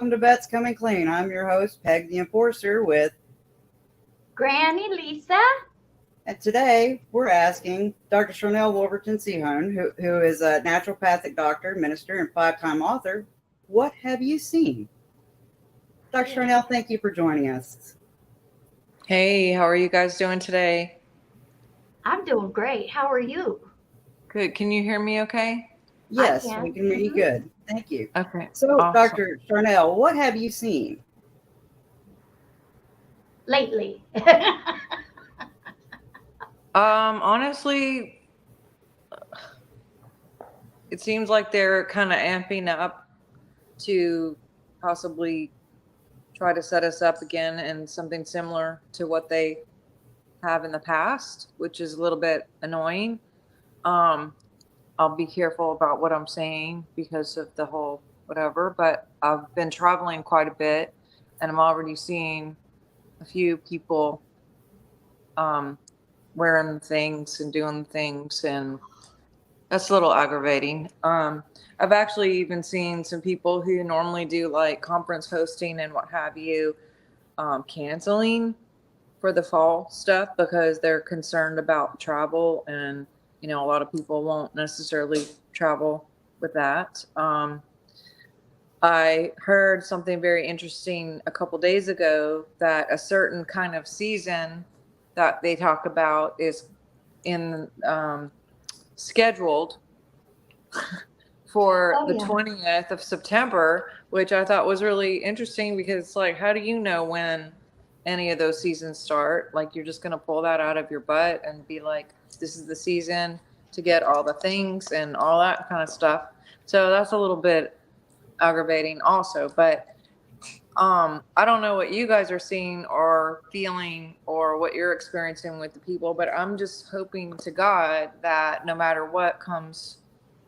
welcome to Bets Coming Clean. I'm your host, Peg the Enforcer, Granny Lisa. and today we're asking Dr. Sharneal Wolverton Sehon, who is a naturopathic doctor, minister, and 5-time author, what have you seen? Dr. Sharneal, thank you for joining us. Hey, how are you guys doing today? I'm doing great. How are you? Good. Can you hear me okay? Yes, can. we can hear you good. Thank you. Okay. So, Awesome. Dr. Sharneal, what have you seen? Lately. Honestly, it seems like they're kind of amping up to possibly try to set us up again in something similar to what they have in the past, which is a little bit annoying. I'll be careful about what I'm saying because of the whole whatever, but I've been traveling quite a bit and I'm already seeing a few people wearing things and doing things, and that's a little aggravating. I've actually even seen some people who normally do like conference hosting and what have you, canceling for the fall stuff because they're concerned about travel, and a lot of people won't necessarily travel with that. I heard something very interesting a couple days ago that a certain kind of season that they talk about is in scheduled for the 20th of September, which I thought was really interesting because, like, how do you know when any of those seasons start? Like, you're just going to pull that out of your butt and be like, this is the season to get all the things and all that kind of stuff. So that's a little bit aggravating also, but I don't know what you guys are seeing or feeling or what you're experiencing with the people, but I'm just hoping to God that no matter what comes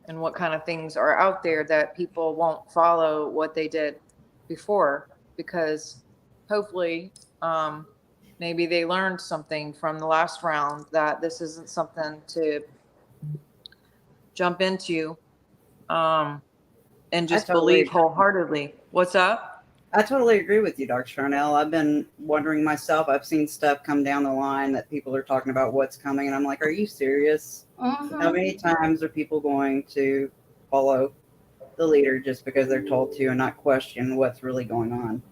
and what kind of things are out there, that people won't follow what they did before, because hopefully maybe they learned something from the last round, that this isn't something to jump into and just believe wholeheartedly. What's up? I totally agree with you, Dr. Sharneal. I've been wondering myself. I've seen stuff come down the line that people are talking about what's coming, and I'm like, are you serious? Mm-hmm. How many times are people going to follow the leader just because they're told to and not question what's really going on?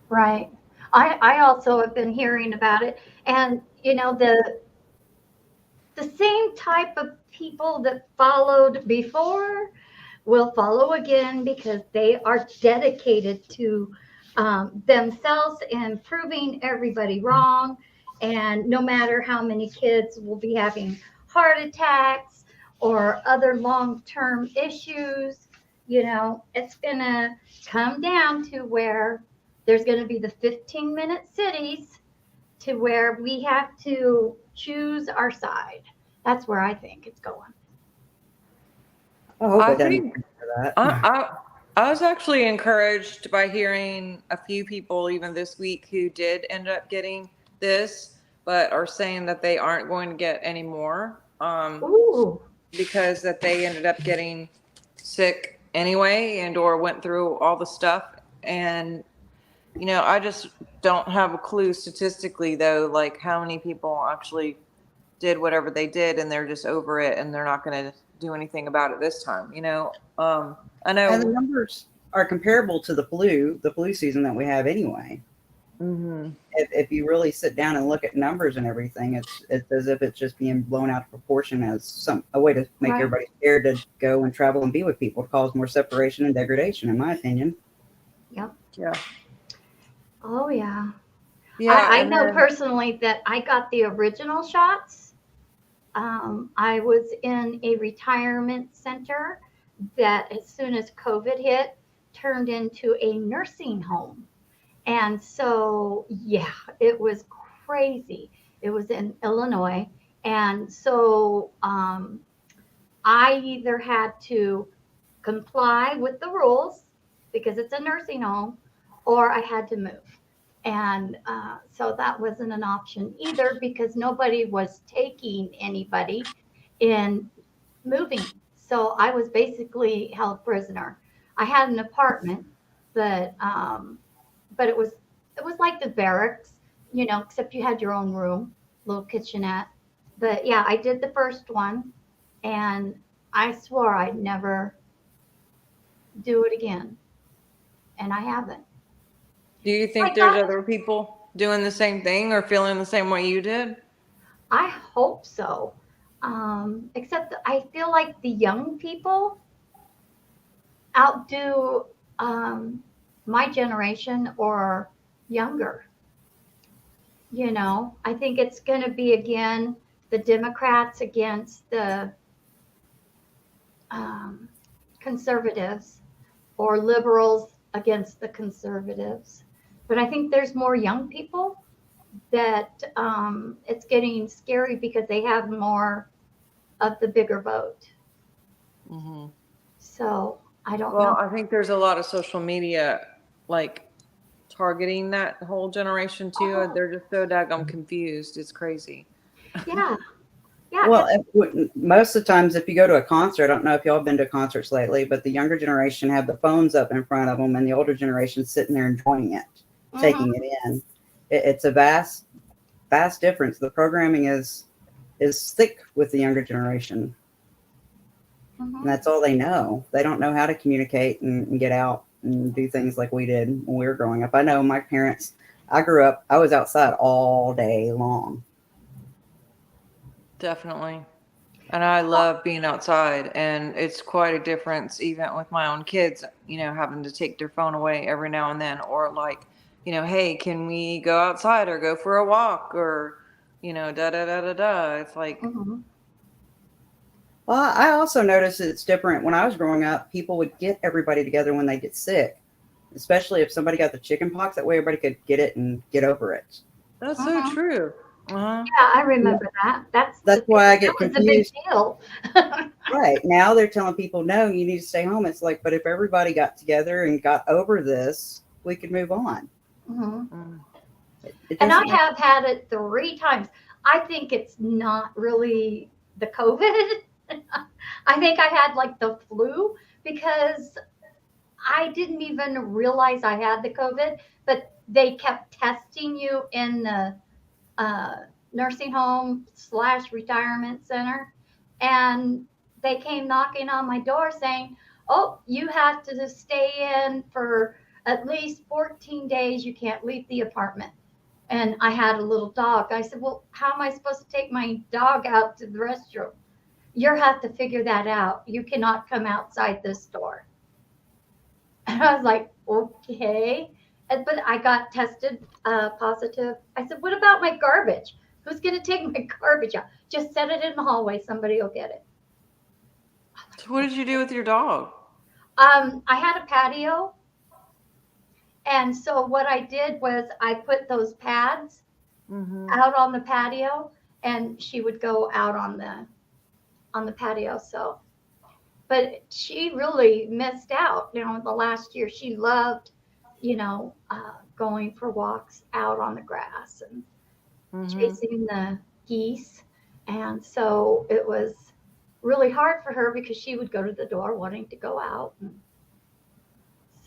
Right. I also have been hearing about it. And, the same type of people that followed before will follow again because they are dedicated to themselves and proving everybody wrong. And no matter how many kids will be having heart attacks or other long-term issues, it's going to come down to where there's going to be the 15-minute cities to where we have to choose our side. That's where I think it's going. I think that. I was actually encouraged by hearing a few people even this week who did end up getting this, but are saying that they aren't going to get any more because that they ended up getting sick anyway and or went through all the stuff. And I just don't have a clue statistically though, like how many people actually did whatever they did and they're just over it and they're not going to do anything about it this time. I know. And the numbers are comparable to the flu season that we have anyway. Mm-hmm. If you really sit down and look at numbers and everything, it's as if it's just being blown out of proportion as a way to make everybody scared to go and travel and be with people, to cause more separation and degradation, in my opinion. Yep. Yeah. Oh, yeah. Yeah. I know personally that I got the original shots. I was in a retirement center that, as soon as COVID hit, turned into a nursing home. And so, yeah, it was crazy. It was in Illinois. And so I either had to comply with the rules because it's a nursing home, or I had to move. And so that wasn't an option either because nobody was taking anybody in moving. So I was basically held prisoner. I had an apartment, but it was like the barracks, except you had your own room, little kitchenette. But yeah, I did the first one, and I swore I'd never do it again, and I haven't. Do you think there's other people doing the same thing or feeling the same way you did? I hope so. Except I feel like the young people outdo my generation or younger. I think it's going to be again the Democrats against the conservatives, or liberals against the conservatives. But I think there's more young people that it's getting scary because they have more of the bigger vote. Mm-hmm. So I don't know. Well, I think there's a lot of social media like targeting that whole generation too. Oh. They're just so daggum confused. It's crazy. Yeah. Yeah. Well, most of the times, if you go to a concert, I don't know if y'all have been to concerts lately, but the younger generation have the phones up in front of them, and the older generation sitting there enjoying it, taking it in. It's a vast difference. The programming is thick with the younger generation. And that's all they know. They don't know how to communicate and get out and do things like we did when we were growing up. I know my parents, I grew up, I was outside all day long. Definitely. And I love being outside, and it's quite a difference even with my own kids, having to take their phone away every now and then, or like, hey, can we go outside or go for a walk, or, da da da da da. It's like. Well, I also noticed it's different. When I was growing up, people would get everybody together when they get sick, especially if somebody got the chicken pox. That way everybody could get it and get over it. That's so true. Yeah, I remember that. That's why I get confused. confused. A big deal. Right. Now they're telling people, no, you need to stay home. It's like, but if everybody got together and got over this, we could move on. And I have had it 3 times. I think it's not really the COVID. I think I had like the flu, because I didn't even realize I had the COVID, but they kept testing you in the nursing home / retirement center. And they came knocking on my door saying, oh, you have to stay in for at least 14 days. You can't leave the apartment. And I had a little dog. I said, well, how am I supposed to take my dog out to the restroom? You have to figure that out. You cannot come outside this door. And I was like, okay. But I got tested positive. I said, what about my garbage? Who's going to take my garbage out? Just set it in the hallway. Somebody will get it. So what did you do with your dog? I had a patio. And so what I did was I put those pads out on the patio, and she would go out on the patio. So, but she really missed out. The last year she loved, going for walks out on the grass and chasing the geese. And so it was really hard for her because she would go to the door wanting to go out. And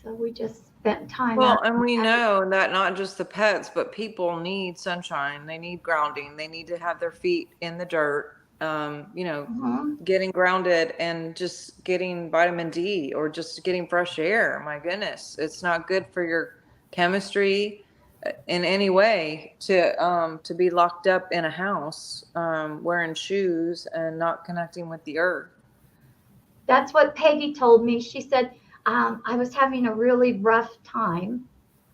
so we just spent time. Well, and we know that not just the pets, but people need sunshine. They need grounding. They need to have their feet in the dirt. Getting grounded and just getting vitamin D or just getting fresh air. My goodness, it's not good for your chemistry in any way to be locked up in a house, wearing shoes and not connecting with the earth. That's what Peggy told me. She said, I was having a really rough time.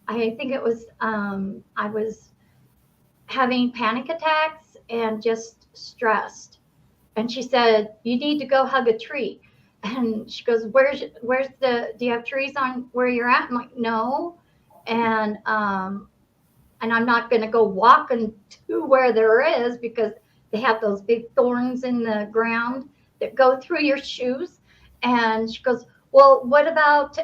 I think it was, I was having panic attacks and just stressed. And she said, you need to go hug a tree. And she goes, do you have trees on where you're at? I'm like, no. And I'm not going to go walking to where there is, because they have those big thorns in the ground that go through your shoes. And she goes, well, what about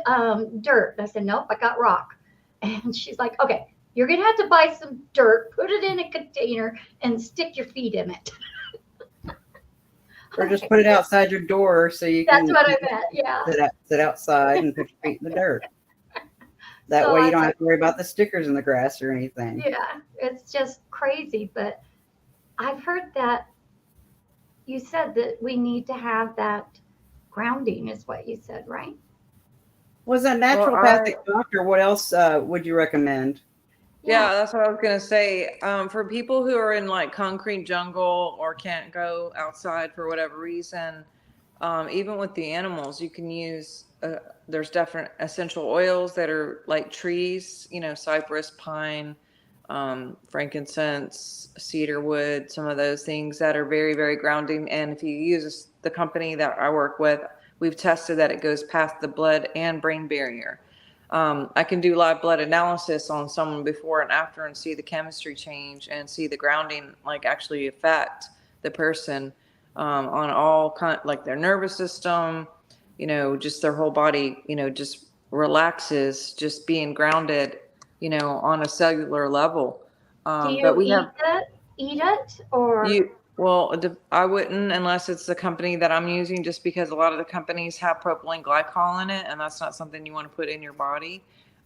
dirt? And I said, nope, I got rock. And she's like, okay, you're going to have to buy some dirt, put it in a container, and stick your feet in it. Or just put it outside your door so you can. That's what I meant. Yeah. Sit outside and put your feet in the dirt. That So way I you don't was have to worry about the stickers in the grass or anything. yeah, it's just crazy. But I've heard that you said that we need to have that grounding, is what you said, right? Was a Well, naturopathic doctor, what else would you recommend? yeah, that's what I was gonna say. For people who are in like concrete jungle or can't go outside for whatever reason, even with the animals, you can use. There's different essential oils that are like trees, cypress, pine, frankincense, cedar wood, some of those things that are very, very grounding. And if you use the company that I work with, we've tested that it goes past the blood and brain barrier. I can do live blood analysis on someone before and after and see the chemistry change and see the grounding like actually affect the person on all kind, like their nervous system, just their whole body, just relaxes, just being grounded, on a cellular level. Do But you we have eat it, or you, well, I wouldn't unless it's the company that I'm using, just because a lot of the companies have propylene glycol in it, and that's not something you want to put in your body.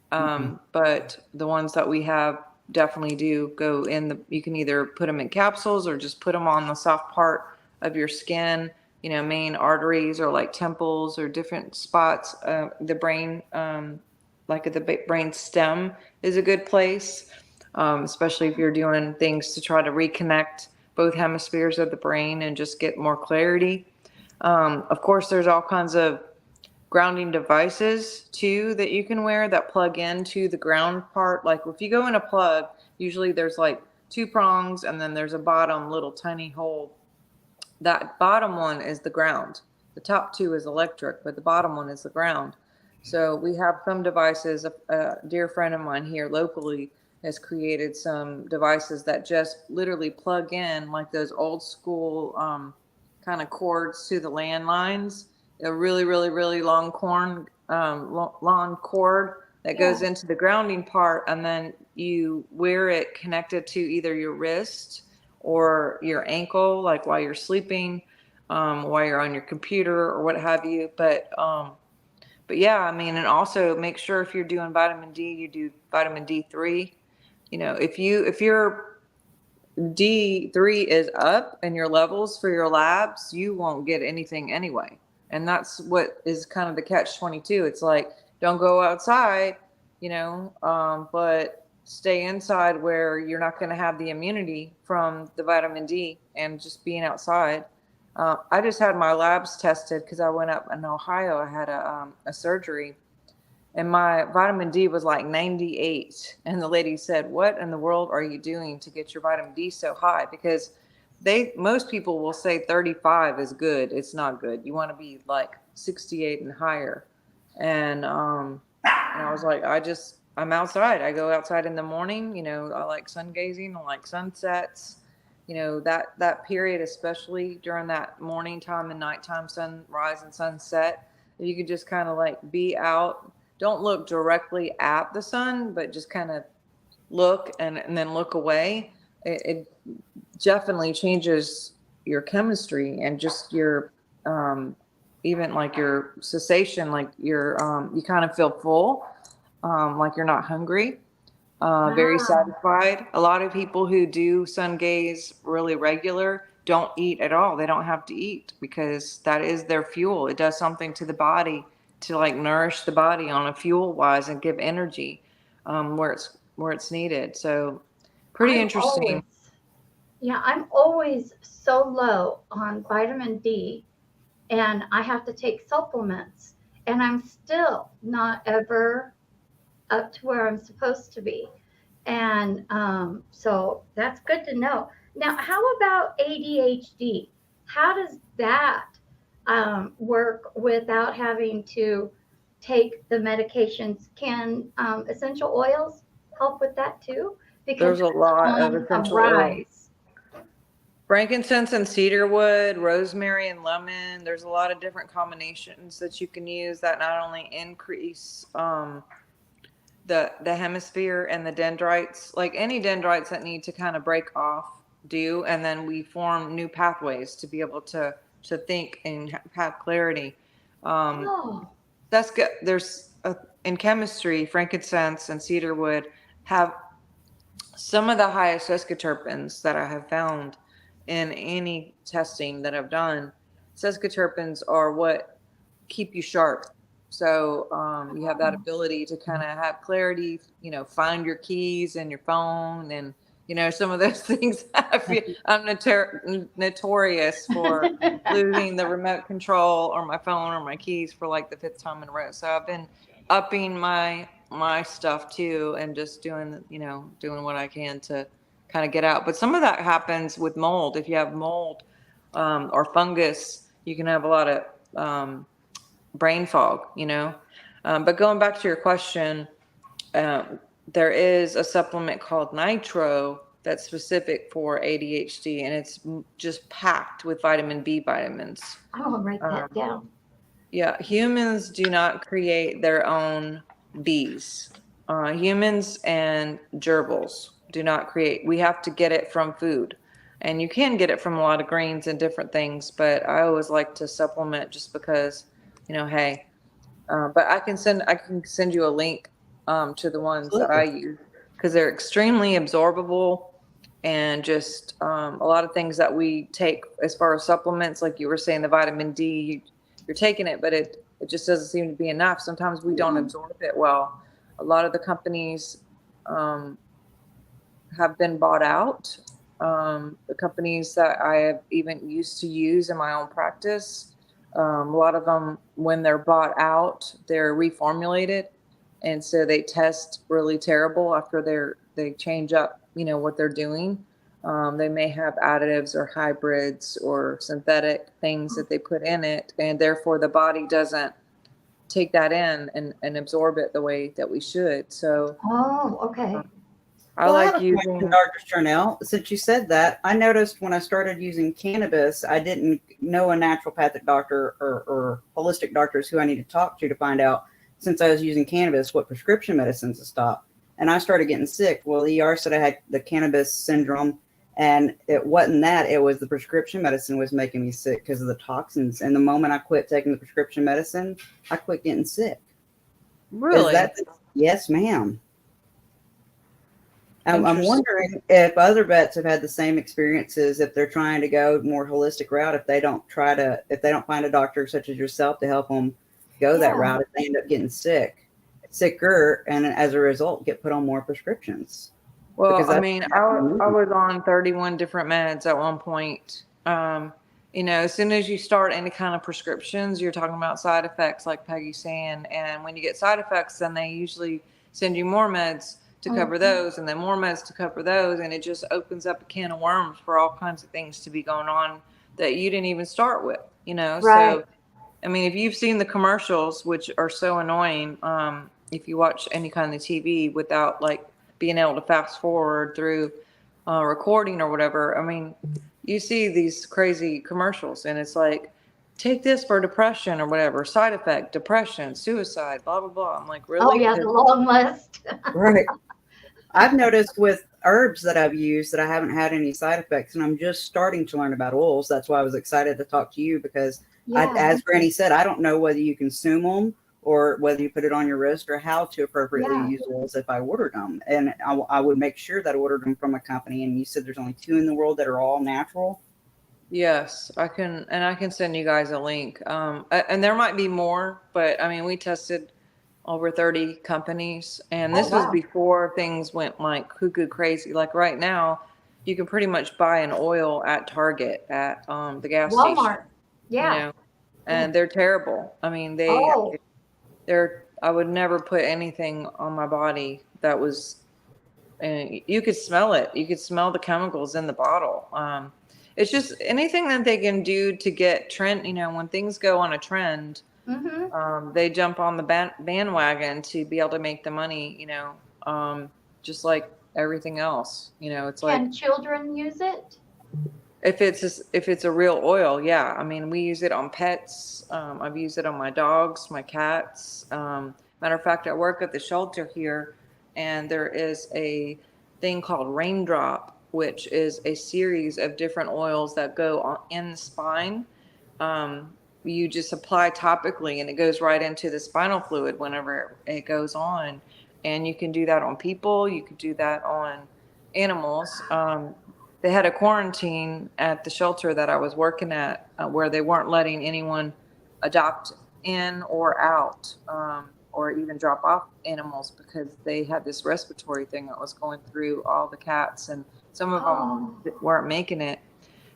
But the ones that we have definitely do go in you can either put them in capsules or just put them on the soft part of your skin, main arteries or like temples or different spots. The brain, like at the brain stem is a good place, especially if you're doing things to try to reconnect both hemispheres of the brain and just get more clarity. Of course, there's all kinds of grounding devices too that you can wear that plug into the ground part. Like if you go in a plug, usually there's like two prongs and then there's a bottom little tiny hole. That bottom one is the ground. The top two is electric, but the bottom one is the ground. So we have some devices. A dear friend of mine here locally has created some devices that just literally plug in like those old school kind of cords to the landlines. A really, really, really long lawn cord that goes into the grounding part, and then you wear it connected to either your wrist or your ankle, like while you're sleeping, while you're on your computer or what have you. But yeah, I mean, and also make sure if you're doing vitamin D, you do vitamin D3. If your D3 is up and your levels for your labs, you won't get anything anyway. And that's what is kind of the catch-22. It's like, don't go outside, but stay inside where you're not going to have the immunity from the vitamin D and just being outside. I just had my labs tested because I went up in Ohio. I had a surgery and my vitamin D was like 98. And the lady said, "What in the world are you doing to get your vitamin D so high?" Because most people will say 35 is good. It's not good. You want to be like 68 and higher. And I was like, I'm outside. I go outside in the morning. I like sun gazing. I like sunsets. That period, especially during that morning time and nighttime sunrise and sunset, you could just kind of like be out. Don't look directly at the sun, but just kind of look and then look away. It definitely changes your chemistry and just your even like your cessation, like you kind of feel full, like you're not hungry, very satisfied. A lot of people who do sun gaze really regular don't eat at all. They don't have to eat because that is their fuel. It does something to the body to like nourish the body on a fuel wise and give energy where it's needed. So pretty interesting. I'm always so low on vitamin D, and I have to take supplements, and I'm still not ever up to where I'm supposed to be. And so that's good to know. Now, how about ADHD? How does that work without having to take the medications? Can essential oils help with that too? Because There's a lot of on a essential oil. rise. Frankincense and cedarwood, rosemary and lemon. There's a lot of different combinations that you can use that not only increase the hemisphere and the dendrites, like any dendrites that need to kind of break off do, and then we form new pathways to be able to think and have clarity. Oh, That's good. There's in chemistry, frankincense and cedarwood have some of the highest sesquiterpenes that I have found in any testing that I've done. Sesquiterpenes are what keep you sharp. So you have that ability to kind of have clarity, find your keys and your phone and, some of those things. I'm notorious for losing the remote control or my phone or my keys for like the 5th time in a row. So I've been upping my stuff too and just doing what I can to kind of get out. But some of that happens with mold. If you have mold or fungus, you can have a lot of brain fog, but going back to your question, there is a supplement called Nitro that's specific for ADHD, and it's just packed with vitamin B vitamins. I will write that down. Yeah, humans do not create their own bees. Humans and gerbils do not create. We have to get it from food. And you can get it from a lot of greens and different things, but I always like to supplement just because, hey. But I can send you a link to the ones that I use because they're extremely absorbable and just a lot of things that we take as far as supplements, like you were saying, the vitamin D, you're taking it, but it just doesn't seem to be enough. Sometimes we don't absorb it well. A lot of the companies have been bought out. The companies that I have even used to use in my own practice, a lot of them, when they're bought out, they're reformulated, and so they test really terrible after they change up, what they're doing. They may have additives or hybrids or synthetic things that they put in it, and therefore the body doesn't take that in and absorb it the way that we should. So, Okay. I like using Dr. Sharnael. Since you said that, I noticed when I started using cannabis, I didn't know a naturopathic doctor or holistic doctors who I need to talk to find out, since I was using cannabis, what prescription medicines to stop. And I started getting sick. Well, the ER said I had the cannabis syndrome, and it wasn't that. It was the prescription medicine was making me sick because of the toxins. And the moment I quit taking the prescription medicine, I quit getting sick. Really? Yes, ma'am. I'm wondering if other vets have had the same experiences, if they're trying to go more holistic route, if they don't find a doctor such as yourself to help them go that route, if they end up getting sicker, and as a result get put on more prescriptions. Well, I mean, I was on 31 different meds at one point. As soon as you start any kind of prescriptions, you're talking about side effects, like Peggy's saying. And when you get side effects, then they usually send you more meds to cover those, and then more meds to cover those. And it just opens up a can of worms for all kinds of things to be going on that you didn't even start with, Right. So, I mean, if you've seen the commercials, which are so annoying, if you watch any kind of TV without like being able to fast forward through recording or whatever, I mean, you see these crazy commercials and it's like, take this for depression or whatever, side effect, depression, suicide, blah, blah, blah. I'm like, really? Oh, yeah, the long list. Right. I've noticed with herbs that I've used that I haven't had any side effects, and I'm just starting to learn about oils. That's why I was excited to talk to you, because as Granny said, I don't know whether you consume them or whether you put it on your wrist or how to appropriately use oils if I ordered them. And I would make sure that I ordered them from a company. And you said there's only 2 in the world that are all natural. Yes, I can send you guys a link. And there might be more, but I mean, we tested over 30 companies, and this was before things went like cuckoo crazy. Like right now, you can pretty much buy an oil at Target, at the gas Walmart. station. Yeah. And they're terrible. I mean, I would never put anything on my body that was, you could smell it. You could smell the chemicals in the bottle. It's just anything that they can do to get trend, when things go on a trend, they jump on the bandwagon to be able to make the money, just like everything else. It's like, can children use it? If it's a real oil, yeah. I mean, we use it on pets. I've used it on my dogs, my cats. Matter of fact, I work at the shelter here, and there is a thing called Raindrop, which is a series of different oils that go in the spine. you just apply topically and it goes right into the spinal fluid whenever it goes on. And you can do that on people. You could do that on animals. They had a quarantine at the shelter that I was working at where they weren't letting anyone adopt in or out or even drop off animals because they had this respiratory thing that was going through all the cats, and some of them weren't making it.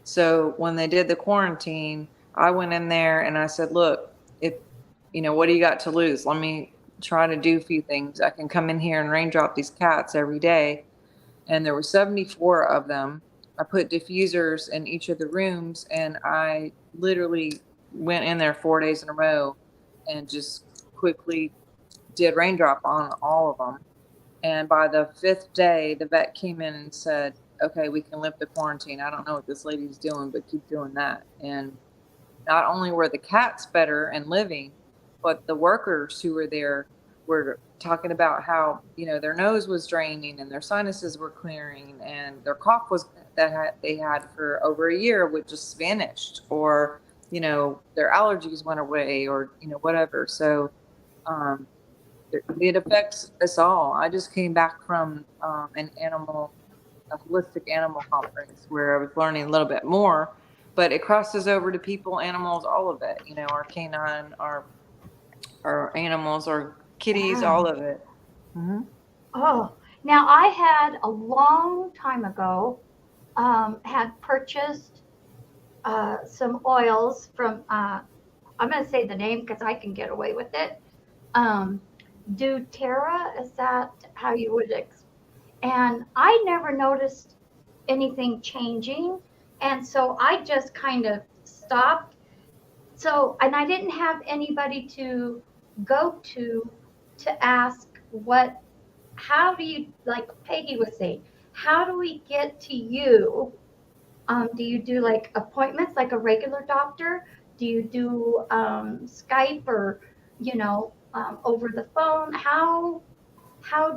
So when they did the quarantine, I went in there and I said, look, what do you got to lose? Let me try to do a few things. I can come in here and raindrop these cats every day. And there were 74 of them. I put diffusers in each of the rooms, and I literally went in there 4 days in a row and just quickly did raindrop on all of them. And by the 5th day, the vet came in and said, okay, we can lift the quarantine. I don't know what this lady's doing, but keep doing that. And not only were the cats better and living, but the workers who were there were talking about how, their nose was draining and their sinuses were clearing and their cough they had for over a year would just vanished, or, their allergies went away, or, whatever. So, it affects us all. I just came back from a holistic animal conference where I was learning a little bit more, but it crosses over to people, animals, all of it. Our canine, our animals, our kitties, all of it. Mm-hmm. Oh, now I had a long time ago had purchased some oils from. I'm going to say the name because I can get away with it. doTERRA, is that how you would and I never noticed anything changing, and so I just kind of stopped. So, and I didn't have anybody to go to ask how do you, like Peggy was saying, how do we get to you? Do you do like appointments like a regular doctor? Do you do Skype or over the phone? How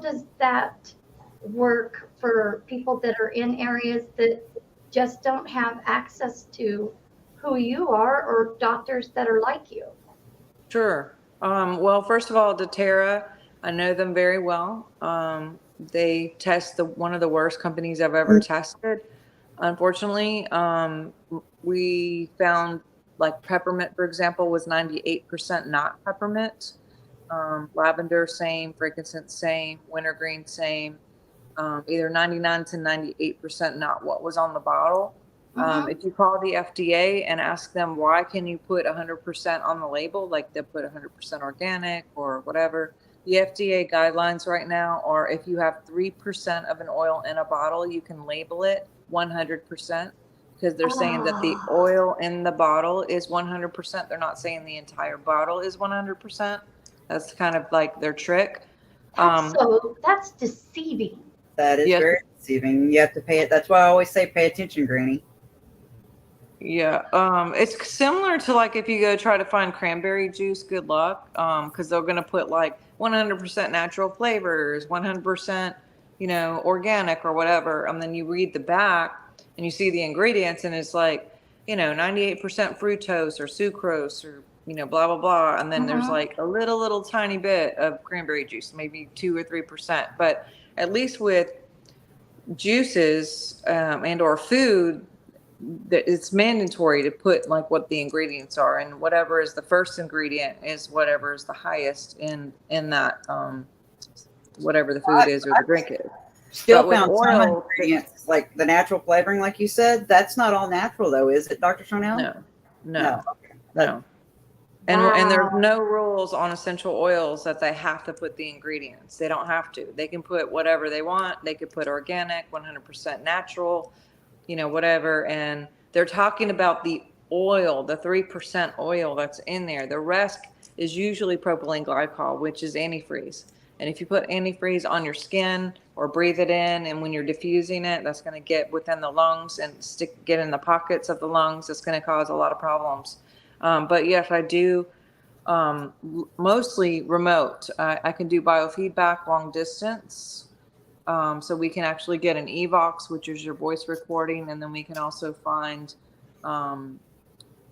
does that work for people that are in areas that just don't have access to who you are or doctors that are like you? Sure. Well, first of all, doTERRA, I know them very well. They test one of the worst companies I've ever tested. Unfortunately, we found like peppermint, for example, was 98% not peppermint. Lavender, same. Frankincense, same. Wintergreen, same. Either 99 to 98% not what was on the bottle. If you call the FDA and ask them why can you put 100% on the label, like they'll put 100% organic or whatever, the FDA guidelines right now are if you have 3% of an oil in a bottle, you can label it 100%, because they're saying that the oil in the bottle is 100%. They're not saying the entire bottle is 100%. That's kind of like their trick. That's deceiving. That is very deceiving. You have to pay it. That's why I always say pay attention, Granny. Yeah. It's similar to like if you go try to find cranberry juice, good luck. Because they're going to put like 100% natural flavors, 100%, organic or whatever. And then you read the back and you see the ingredients and it's like, 98% fructose or sucrose or, blah, blah, blah. And then there's like a little tiny bit of cranberry juice, maybe 2 or 3%. But at least with juices and or food, it's mandatory to put like what the ingredients are, and whatever is the first ingredient is whatever is the highest in that whatever the food is or the drink is. Still found some ingredients like the natural flavoring, like you said. That's not all natural, though, is it, Dr. Sharnael? No. Okay. No. And there's no rules on essential oils that they have to put the ingredients. They don't have to. They can put whatever they want. They could put organic, 100% natural, whatever. And they're talking about the oil, the 3% oil that's in there. The rest is usually propylene glycol, which is antifreeze. And if you put antifreeze on your skin or breathe it in, and when you're diffusing it, that's going to get within the lungs and get in the pockets of the lungs. It's going to cause a lot of problems. But yes, I do mostly remote. I can do biofeedback long distance. So we can actually get an EVOX, which is your voice recording. And then we can also find,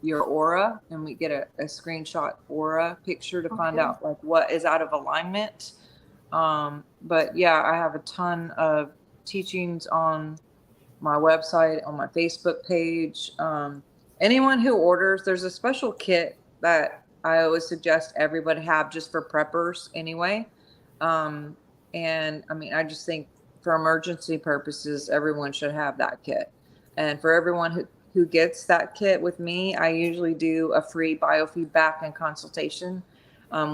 your aura, and we get a screenshot aura picture to find Okay. out like what is out of alignment. But yeah, I have a ton of teachings on my website, on my Facebook page. Anyone who orders, there's a special kit that I always suggest everybody have just for preppers anyway. And I mean, I just think for emergency purposes, everyone should have that kit. And for everyone who gets that kit with me, I usually do a free biofeedback and consultation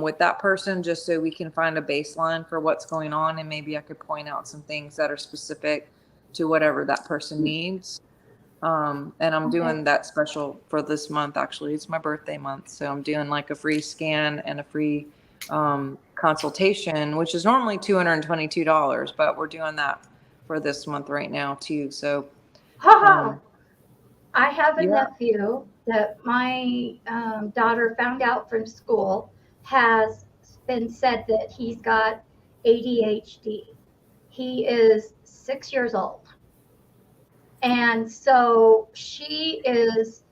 with that person, just so we can find a baseline for what's going on. And maybe I could point out some things that are specific to whatever that person needs. And I'm doing that special for this month. Actually, it's my birthday month. So I'm doing like a free scan and a free consultation, which is normally $222, but we're doing that for this month right now too. So, I have a yeah. nephew that my daughter found out from school has been said that he's got ADHD. He is 6 years old. And so she has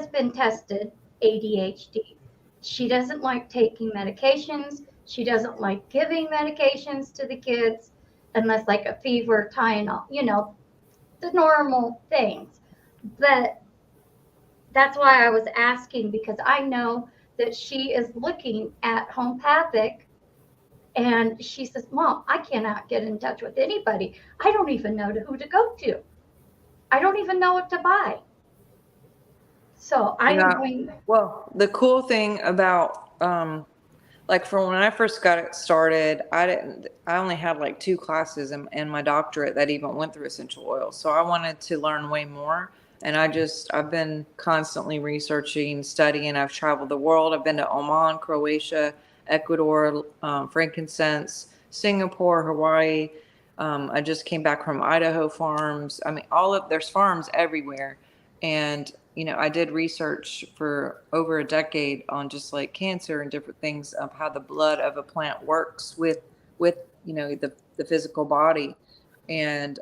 been tested ADHD. She doesn't like taking medications. She doesn't like giving medications to the kids unless like a fever, Tylenol, the normal things. But that's why I was asking, because I know that she is looking at homeopathic, and she says, Mom, I cannot get in touch with anybody. I don't even know who to go to. I don't even know what to buy. So I'm going. Well, the cool thing about like from when I first got it started, I only had like 2 classes and my doctorate that even went through essential oils. So I wanted to learn way more. And I've been constantly researching, studying. I've traveled the world. I've been to Oman, Croatia, Ecuador, frankincense, Singapore, Hawaii. I just came back from Idaho farms. I mean, there's farms everywhere. And, I did research for over a decade on just like cancer and different things of how the blood of a plant works with the physical body. And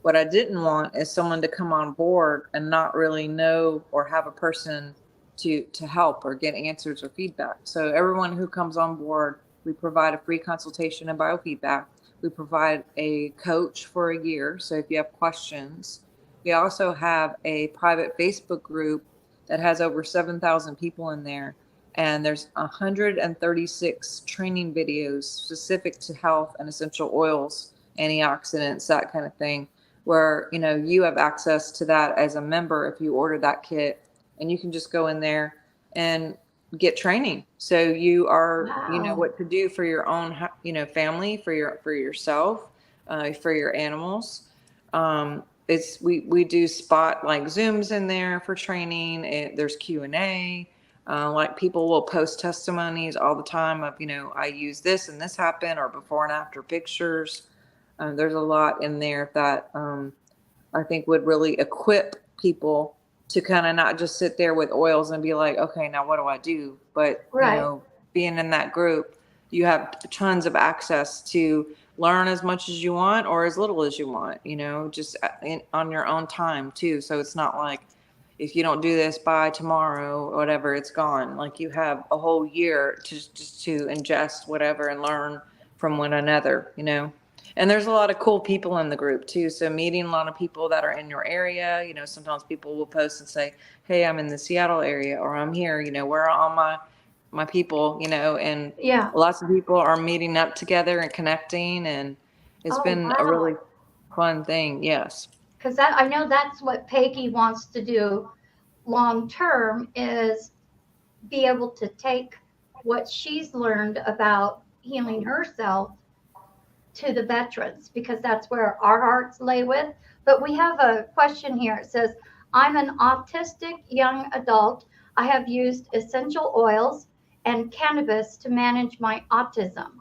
what I didn't want is someone to come on board and not really know or have a person to help or get answers or feedback. So everyone who comes on board, we provide a free consultation and biofeedback. We provide a coach for a year. So if you have questions, we also have a private Facebook group that has over 7,000 people in there. And there's 136 training videos specific to health and essential oils, antioxidants, that kind of thing, where, you have access to that as a member if you order that kit, and you can just go in there and get training. So you are, you know what to do for your own, family, for yourself, for your animals. We do spot like Zooms in there for training. There's Q&A. Like people will post testimonies all the time of, I use this and this happened, or before and after pictures. There's a lot in there that I think would really equip people to kind of not just sit there with oils and be like, okay, now what do I do? But, being in that group, you have tons of access to learn as much as you want or as little as you want, just on your own time too. So it's not like if you don't do this by tomorrow or whatever, it's gone. Like you have a whole year to ingest whatever and learn from one another, And there's a lot of cool people in the group too. So meeting a lot of people that are in your area, sometimes people will post and say, hey, I'm in the Seattle area, or I'm here, where are all my people, and lots of people are meeting up together and connecting, and it's been a really fun thing. Yes. Because I know that's what Peggy wants to do long term, is be able to take what she's learned about healing herself to the veterans, because that's where our hearts lay with. But we have a question here. It says, I'm an autistic young adult. I have used essential oils and cannabis to manage my autism,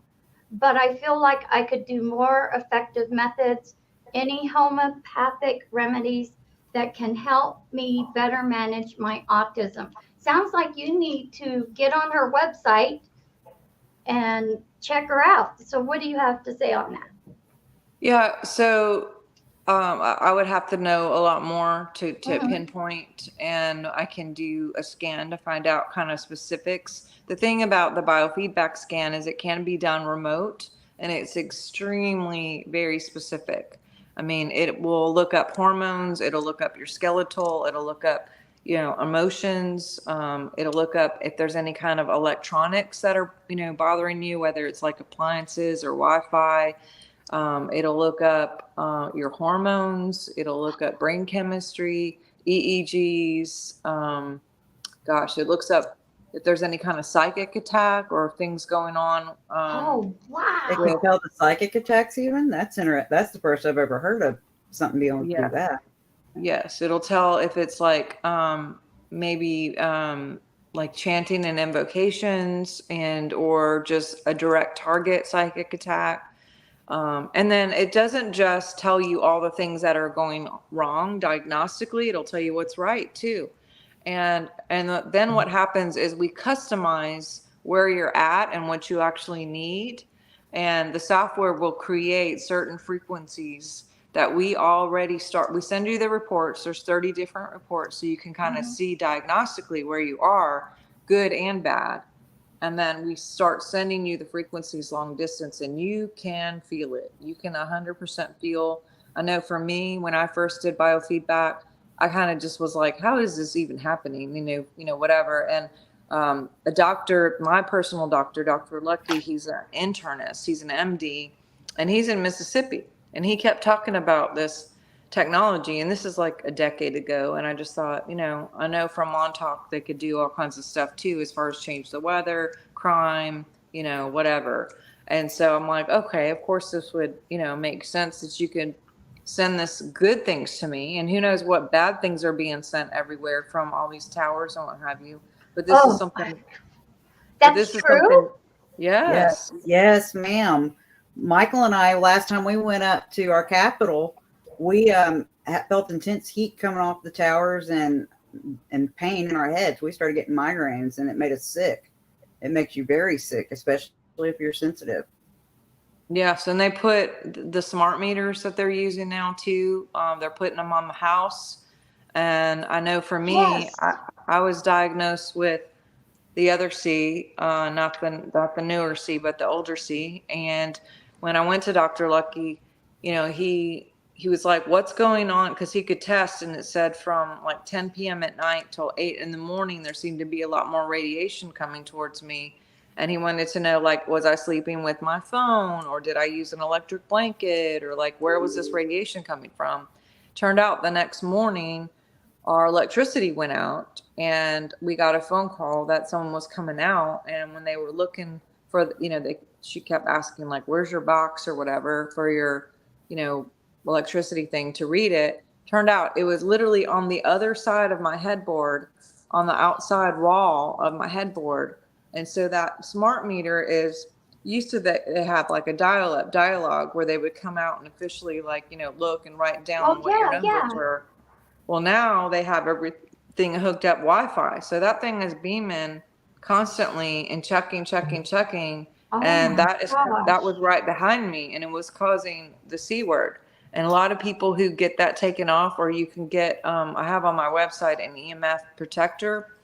but I feel like I could do more effective methods. Any homeopathic remedies that can help me better manage my autism? Sounds like you need to get on her website and check her out. So what do you have to say on that? Yeah. So I would have to know a lot more to Mhm. pinpoint, and I can do a scan to find out kind of specifics. The thing about the biofeedback scan is it can be done remote, and it's extremely very specific. I mean, it will look up hormones, it'll look up your skeletal, it'll look up, emotions. It'll look up if there's any kind of electronics that are, bothering you, whether it's like appliances or Wi-Fi. It'll look up your hormones. It'll look up brain chemistry, EEGs. Gosh, it looks up if there's any kind of psychic attack or things going on. Oh, It wow. can tell the psychic attacks even. That's interesting. That's the first I've ever heard of something being able to Yeah. do that. Yes, it'll tell if it's like maybe like chanting and invocations and or just a direct target psychic attack. And then it doesn't just tell you all the things that are going wrong diagnostically, it'll tell you what's right too. And then what happens is we customize where you're at and what you actually need. And the software will create certain frequencies that we already we send you the reports. There's 30 different reports, so you can kind of see diagnostically where you are, good and bad. And then we start sending you the frequencies long distance, and you can feel it. You can 100% feel. I know for me, when I first did biofeedback, I kind of just was like, how is this even happening? Whatever. And a doctor, my personal doctor, Dr. Lucky, he's an internist, he's an MD, and he's in Mississippi. And he kept talking about this technology, and this is like a decade ago. And I just thought, I know from Montauk they could do all kinds of stuff too, as far as change the weather, crime, whatever. And so I'm like, okay, of course this would, make sense that you could send this good things to me, and who knows what bad things are being sent everywhere from all these towers and what have you. But this is Oh, something. that's true? Yes. Yes, ma'am. Michael and I, last time we went up to our capital, we felt intense heat coming off the towers and pain in our heads. We started getting migraines, and it made us sick. It makes you very sick, especially if you're sensitive. Yes, and they put the smart meters that they're using now too. They're putting them on the house, and I know for me, Yes. I was diagnosed with the other C, not the newer C, but the older C. And when I went to Dr. Lucky, he was like, "What's going on?" Because he could test, and it said from like 10 p.m. at night till 8 in the morning, there seemed to be a lot more radiation coming towards me. And he wanted to know, like, was I sleeping with my phone, or did I use an electric blanket, or like, where was this radiation coming from? Turned out the next morning, our electricity went out, and we got a phone call that someone was coming out. And when they were looking for, she kept asking, like, where's your box or whatever for your, electricity thing to read it. Turned out it was literally on the other side of my headboard, on the outside wall of my headboard. And so that smart meter is used to that they have like a dial-up dialogue where they would come out and officially look and write down what your numbers were. Well, now they have everything hooked up Wi-Fi. So that thing is beaming constantly and checking. Oh, And my that gosh. was right behind me, and it was causing the C word. And a lot of people who get that taken off, or you can get, I have on my website an EMF protector,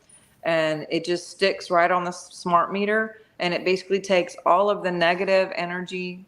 and it just sticks right on the smart meter, and it basically takes all of the negative energy,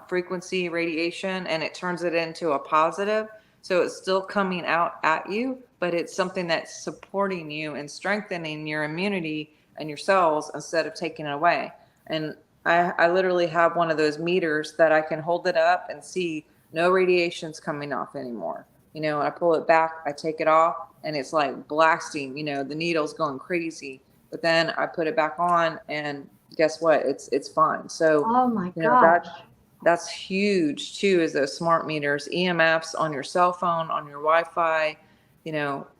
frequency, radiation, and it turns it into a positive. So it's still coming out at you, but it's something that's supporting you and strengthening your immunity and your cells instead of taking it away. And I literally have one of those meters that I can hold it up and see no radiation's coming off anymore. I pull it back, I take it off, and it's like blasting, the needle's going crazy. But then I put it back on, and guess what? It's fine. So, Oh, my gosh. that's huge too, is those smart meters, EMFs on your cell phone, on your Wi-Fi,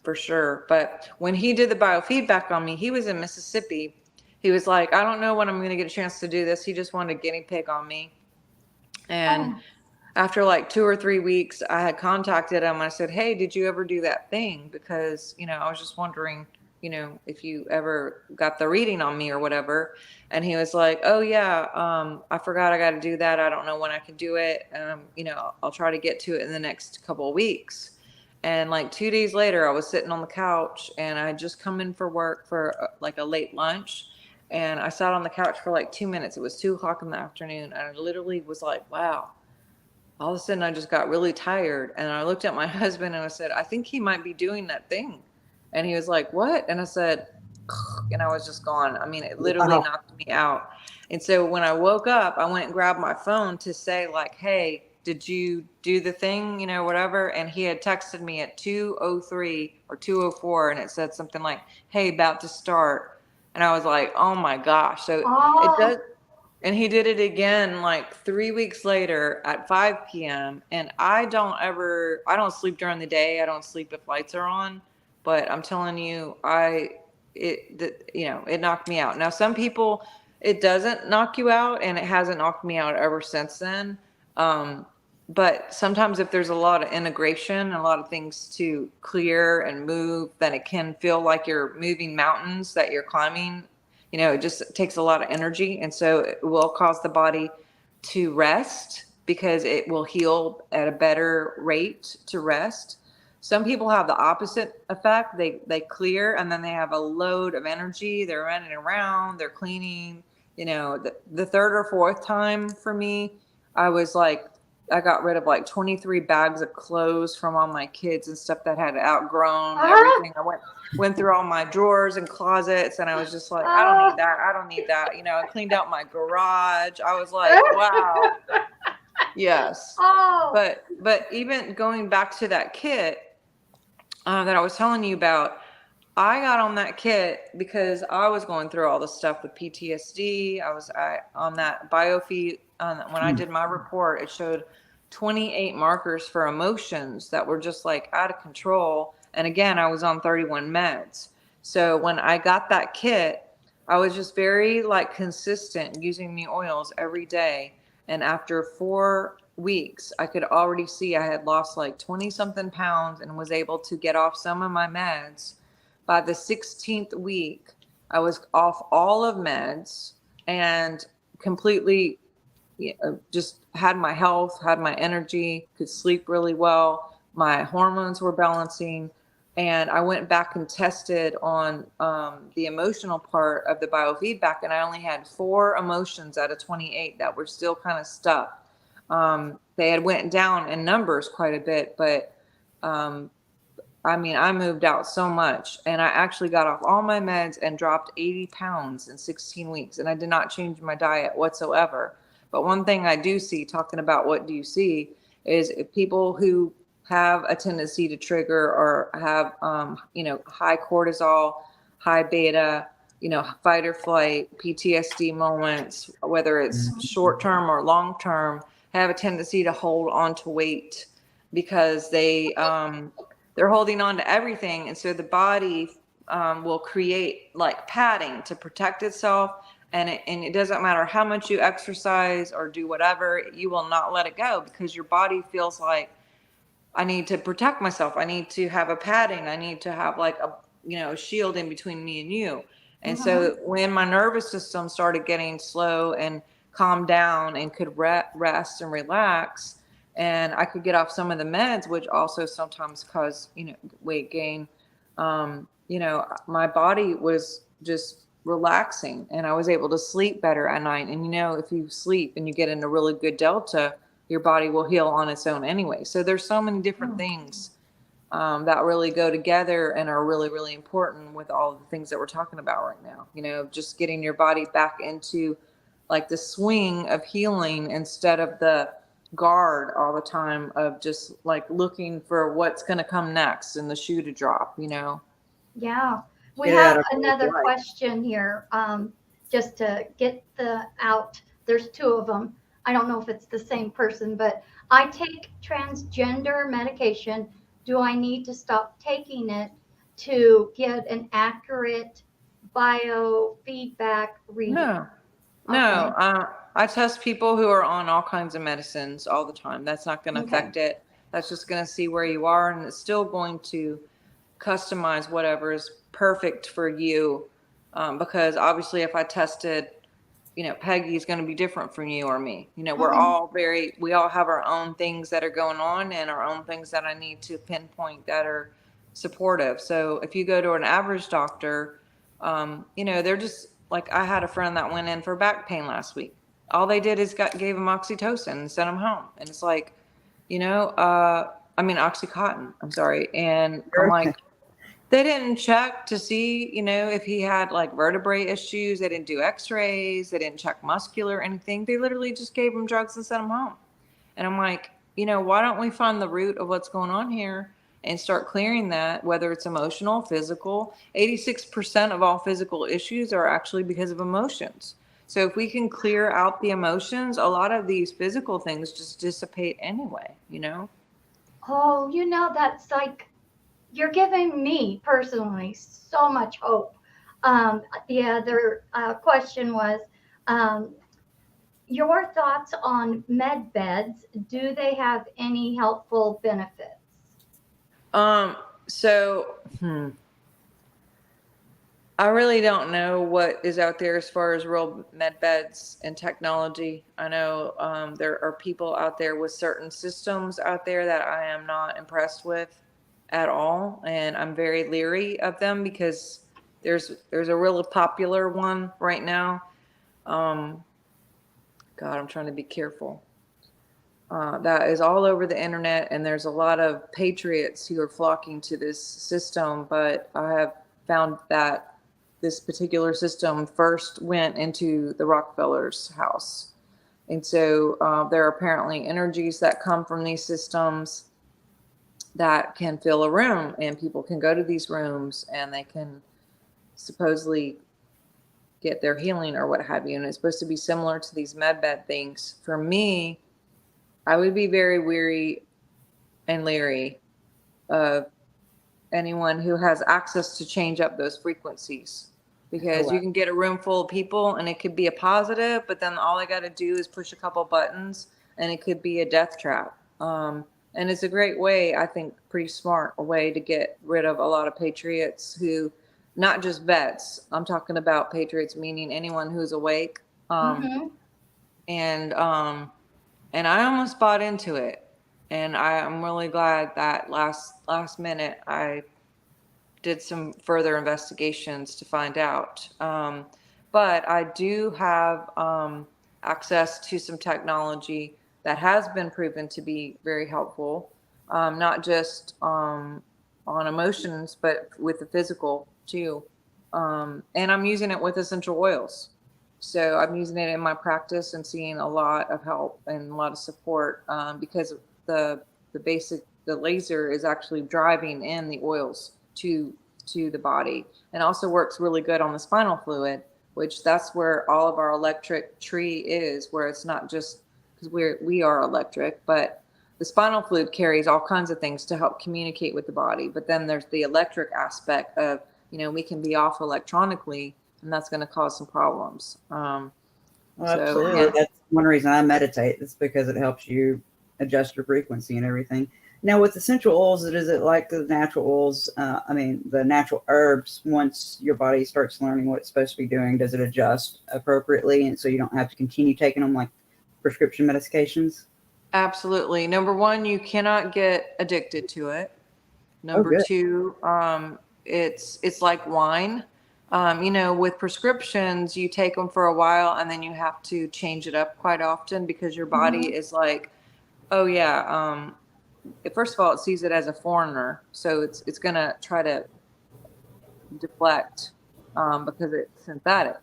for sure. But when he did the biofeedback on me, he was in Mississippi. He was like, I don't know when I'm going to get a chance to do this. He just wanted a guinea pig on me. And after like 2 or 3 weeks, I had contacted him. I said, hey, did you ever do that thing? Because, I was just wondering you know, if you ever got the reading on me or whatever. And he was like, oh yeah, I forgot I got to do that. I don't know when I can do it. You know, I'll try to get to it in the next couple of weeks. And like 2 days later, I was sitting on the couch and I had just come in for work for like a late lunch. And I sat on the couch for like 2 minutes. It was 2 o'clock in the afternoon. And I literally was like, wow, all of a sudden I just got really tired. And I looked at my husband and I said, I think he might be doing that thing. And he was like, what? And I said, and I was just gone. I mean, it literally knocked me out. And so when I woke up, I went and grabbed my phone to say like, hey, did you do the thing, you know, whatever? And he had texted me at 2:03 or 2:04 and it said something like, hey, about to start. And I was like, oh my gosh. So it does. And he did it again like 3 weeks later at 5 p.m. And I don't sleep during the day. I don't sleep if lights are on. But I'm telling you, it knocked me out. Now, some people, it doesn't knock you out, and it hasn't knocked me out ever since then. But sometimes if there's a lot of integration and a lot of things to clear and move, then it can feel like you're moving mountains that you're climbing. You know, it just takes a lot of energy. And so it will cause the body to rest because it will heal at a better rate to rest. Some people have the opposite effect. They clear and then they have a load of energy. They're running around, they're cleaning. You know, the third or fourth time for me, I got rid of like 23 bags of clothes from all my kids and stuff that had outgrown everything. I went through all my drawers and closets and I was just like, I don't need that. I don't need that. You know, I cleaned out my garage. I was like, wow. Yes. But even going back to that kit that I was telling you about, I got on that kit because I was going through all the stuff with PTSD. I on that biofeed. When I did my report, it showed 28 markers for emotions that were just like out of control. And again, I was on 31 meds. So when I got that kit, I was just very like consistent using the oils every day. And after 4 weeks, I could already see I had lost like 20 something pounds and was able to get off some of my meds. By the 16th week, I was off all of meds and completely just had my health, had my energy, could sleep really well. My hormones were balancing. And I went back and tested on the emotional part of the biofeedback. And I only had 4 emotions out of 28 that were still kind of stuck. They had went down in numbers quite a bit, but I mean, I moved out so much and I actually got off all my meds and dropped 80 pounds in 16 weeks. And I did not change my diet whatsoever. But one thing I do see, talking about what do you see, is people who have a tendency to trigger or have, high cortisol, high beta, fight or flight, PTSD moments, whether it's short term or long term, have a tendency to hold on to weight because they're holding on to everything. And so the body will create like padding to protect itself. And it doesn't matter how much you exercise or do whatever, you will not let it go because your body feels like, I need to protect myself. I need to have a padding. I need to have like a shield in between me and you. And so when my nervous system started getting slow and calm down and could rest and relax, and I could get off some of the meds, which also sometimes cause, weight gain, my body was just relaxing and I was able to sleep better at night. And if you sleep and you get in a really good delta, your body will heal on its own anyway. So there's so many different things that really go together and are really, really important with all the things that we're talking about right now. Just getting your body back into like the swing of healing instead of the guard all the time of just like looking for what's going to come next and the shoe to drop. Yeah. We have another question here, just to get out. There's 2 of them. I don't know if it's the same person, but I take transgender medication. Do I need to stop taking it to get an accurate biofeedback reading? No. I test people who are on all kinds of medicines all the time. That's not going to affect it. That's just going to see where you are. And it's still going to customize whatever is perfect for you. Because obviously if I tested, Peggy is going to be different from you or me. We're all we all have our own things that are going on and our own things that I need to pinpoint that are supportive. So if you go to an average doctor, they're just like, I had a friend that went in for back pain last week. All they did is gave him oxytocin and sent him home. And it's like, Oxycontin, I'm sorry. And I'm like, they didn't check to see, if he had like vertebrae issues. They didn't do x-rays. They didn't check muscular, anything. They literally just gave him drugs and sent him home. And I'm like, why don't we find the root of what's going on here and start clearing that, whether it's emotional, physical. 86% of all physical issues are actually because of emotions. So if we can clear out the emotions, a lot of these physical things just dissipate anyway, Oh, that's like, you're giving me personally so much hope. The other question was, your thoughts on med beds. Do they have any helpful benefits? I really don't know what is out there as far as real med beds and technology. I know there are people out there with certain systems out there that I am not impressed with at all, and I'm very leery of them because there's a really popular one right now. God, I'm trying to be careful. That is all over the internet, and there's a lot of patriots who are flocking to this system, but I have found that this particular system first went into the Rockefeller's house. And so there are apparently energies that come from these systems that can fill a room, and people can go to these rooms and they can supposedly get their healing or what have you. And it's supposed to be similar to these med bed things. For me, I would be very weary and leery of anyone who has access to change up those frequencies, because you can get a room full of people and it could be a positive, but then all I got to do is push a couple buttons and it could be a death trap. And it's a great way, I think, pretty smart, a way to get rid of a lot of patriots who, not just vets, I'm talking about patriots, meaning anyone who's awake. And I almost bought into it. And I'm really glad that last minute I did some further investigations to find out. But I do have access to some technology that has been proven to be very helpful, not just on emotions, but with the physical too. And I'm using it with essential oils. So I'm using it in my practice and seeing a lot of help and a lot of support, because the laser is actually driving in the oils to the body, and also works really good on the spinal fluid, which that's where all of our electric tree is, where it's not just because we are electric, but the spinal fluid carries all kinds of things to help communicate with the body. But then there's the electric aspect of, we can be off electronically, and that's going to cause some problems. Well, absolutely. Yeah. That's one reason I meditate. It's because it helps you adjust your frequency and everything. Now, with essential oils, is it like the natural oils? The natural herbs, once your body starts learning what it's supposed to be doing, does it adjust appropriately? And so you don't have to continue taking them like prescription medications? Absolutely. Number one, you cannot get addicted to it. Number two, it's like wine. With prescriptions, you take them for a while and then you have to change it up quite often, because your body is like, oh yeah, first of all, it sees it as a foreigner, so it's gonna try to deflect, because it's synthetic.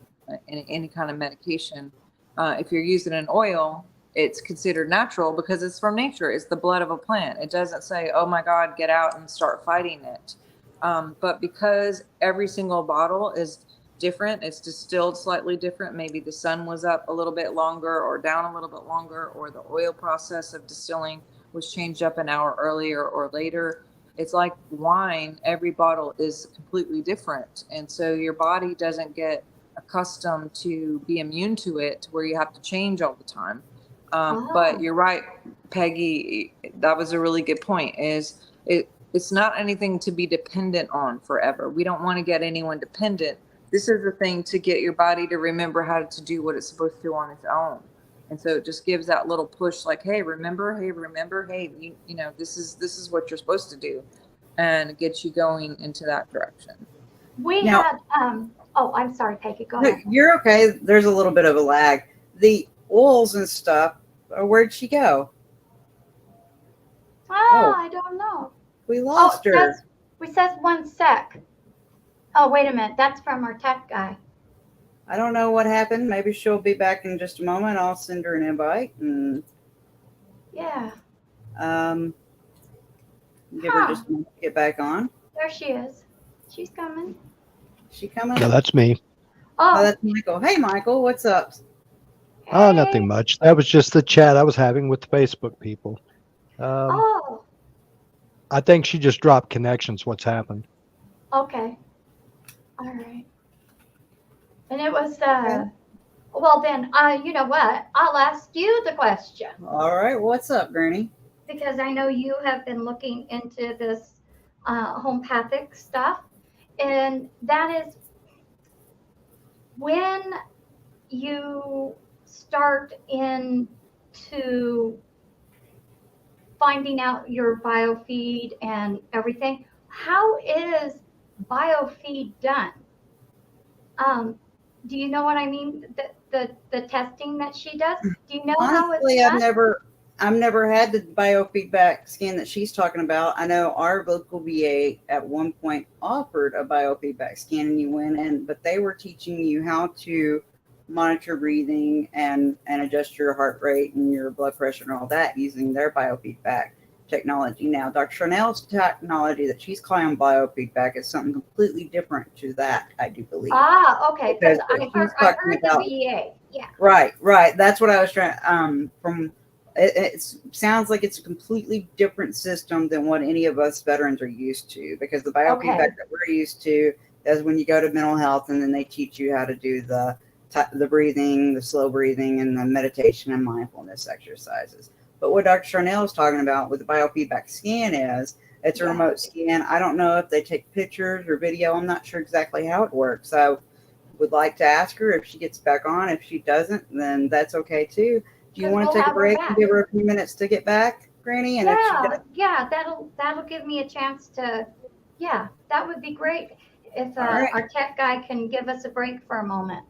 Any kind of medication, if you're using an oil, it's considered natural because it's from nature. It's the blood of a plant. It doesn't say, oh my God, get out and start fighting it. But because every single bottle is different, it's distilled slightly different. Maybe the sun was up a little bit longer or down a little bit longer, or the oil process of distilling was changed up an hour earlier or later. It's like wine. Every bottle is completely different. And so your body doesn't get accustomed to be immune to it, where you have to change all the time. But you're right, Peggy, that was a really good point, is it's not anything to be dependent on forever. We don't want to get anyone dependent. This is the thing to get your body to remember how to do what it's supposed to on its own. And so it just gives that little push, like, hey, remember, hey, you know, this is what you're supposed to do, and it gets you going into that direction. We Now- had, oh, I'm sorry, Peggy, go ahead. You're okay. There's a little bit of a lag. The oils and stuff, where'd she go? I don't know. We lost it her. says 1 sec. Oh, wait a minute. That's from our tech guy. I don't know what happened. Maybe she'll be back in just a moment. I'll send her an invite and Yeah, give her just a minute to get back on. there she is. She's coming. She coming? Yeah, that's me. Oh, Oh, that's Michael. Hey, Michael, what's up? Oh, hey. nothing much. That was just the chat I was having with the Facebook people. Oh, I think she just dropped connections. What's happened? okay. All right. And it was, Okay. well then, you know what? I'll ask you the question All right, what's up, Granny? because I know you have been looking into this homeopathic stuff. And that is when you start into finding out your biofeed and everything, how is biofeed done? Do you know what I mean? The testing that she does? Do you know how it's Honestly, done? I've never had the biofeedback scan that she's talking about. I know our local VA at one point offered a biofeedback scan and you went in, but they were teaching you how to monitor breathing and adjust your heart rate and your blood pressure and all that using their biofeedback technology. Now, Dr. Sharnael's technology that she's calling biofeedback is something completely different to that, I do believe. Okay, because Because I she's heard talking the about- VA. Yeah. Right. That's what I was trying. It sounds like it's a completely different system than what any of us veterans are used to. Because the biofeedback that we're used to is when you go to mental health, and then they teach you how to do the breathing, the slow breathing, and the meditation and mindfulness exercises. But what Dr. Sharnael is talking about with the biofeedback scan is it's a remote scan. I don't know if they take pictures or video. I'm not sure exactly how it works. So would like to ask her if she gets back on. If she doesn't, then that's okay too. Do you want to take a break and give her a few minutes to get back, Granny? And if she does, that'll give me a chance to. Yeah, that would be great if right. our tech guy can give us a break for a moment.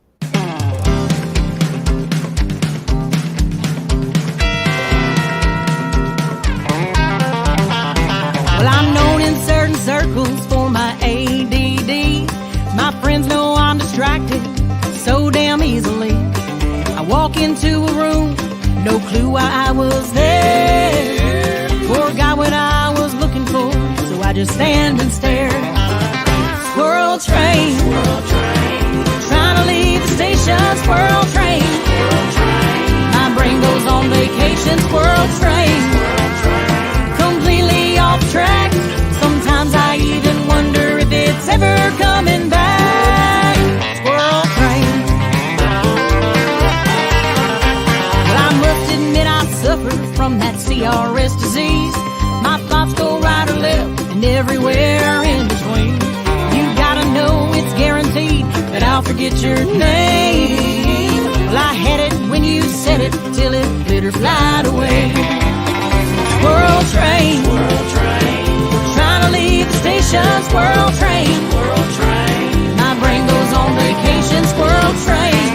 Well, I'm known in certain circles for my ADD. My friends know I'm distracted so damn easily. I walk into a room, no clue why I was there. Forgot what I was looking for, so I just stand and stare. Squirrel train, trying to leave the station. Squirrel train, my brain goes on vacation. Squirrel train, completely off track. Sometimes I even wonder if it's ever coming back. Squirrel train. Well, I must admit I suffer from that CRS disease. My thoughts go right or left and everywhere in between. You gotta know it's guaranteed that I'll forget your name. Well, I had it when you said it till it lit or flied away. Squirrel train, trying to leave the station. Squirrel train, my brain goes on vacation. Squirrel train,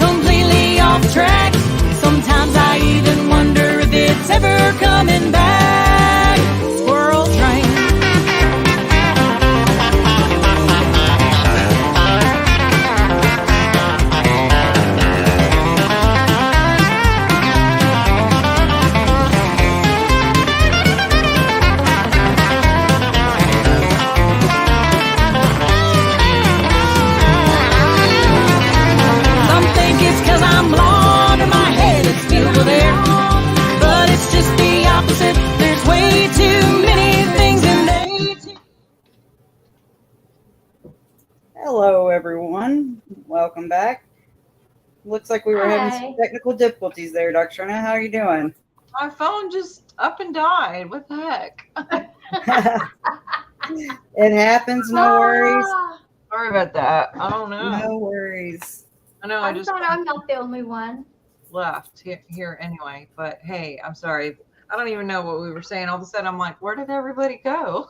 completely off track. Sometimes I even wonder if it's ever coming back. Squirrel train. Some think it's 'cause I'm blonde or my head is filled with air, but it's just the opposite. There's way too many things in there. hello, everyone. Welcome back. Looks like we were having some Hi. technical difficulties there, Dr. Sharnael. How are you doing? My phone just up and died. What the heck? It happens. No worries. Ah, Sorry about that. I don't know. No worries. I know. I I just thought I'm not the only one. left here anyway. But hey, I'm sorry. I don't even know what we were saying. All of a sudden, I'm like, where did everybody go?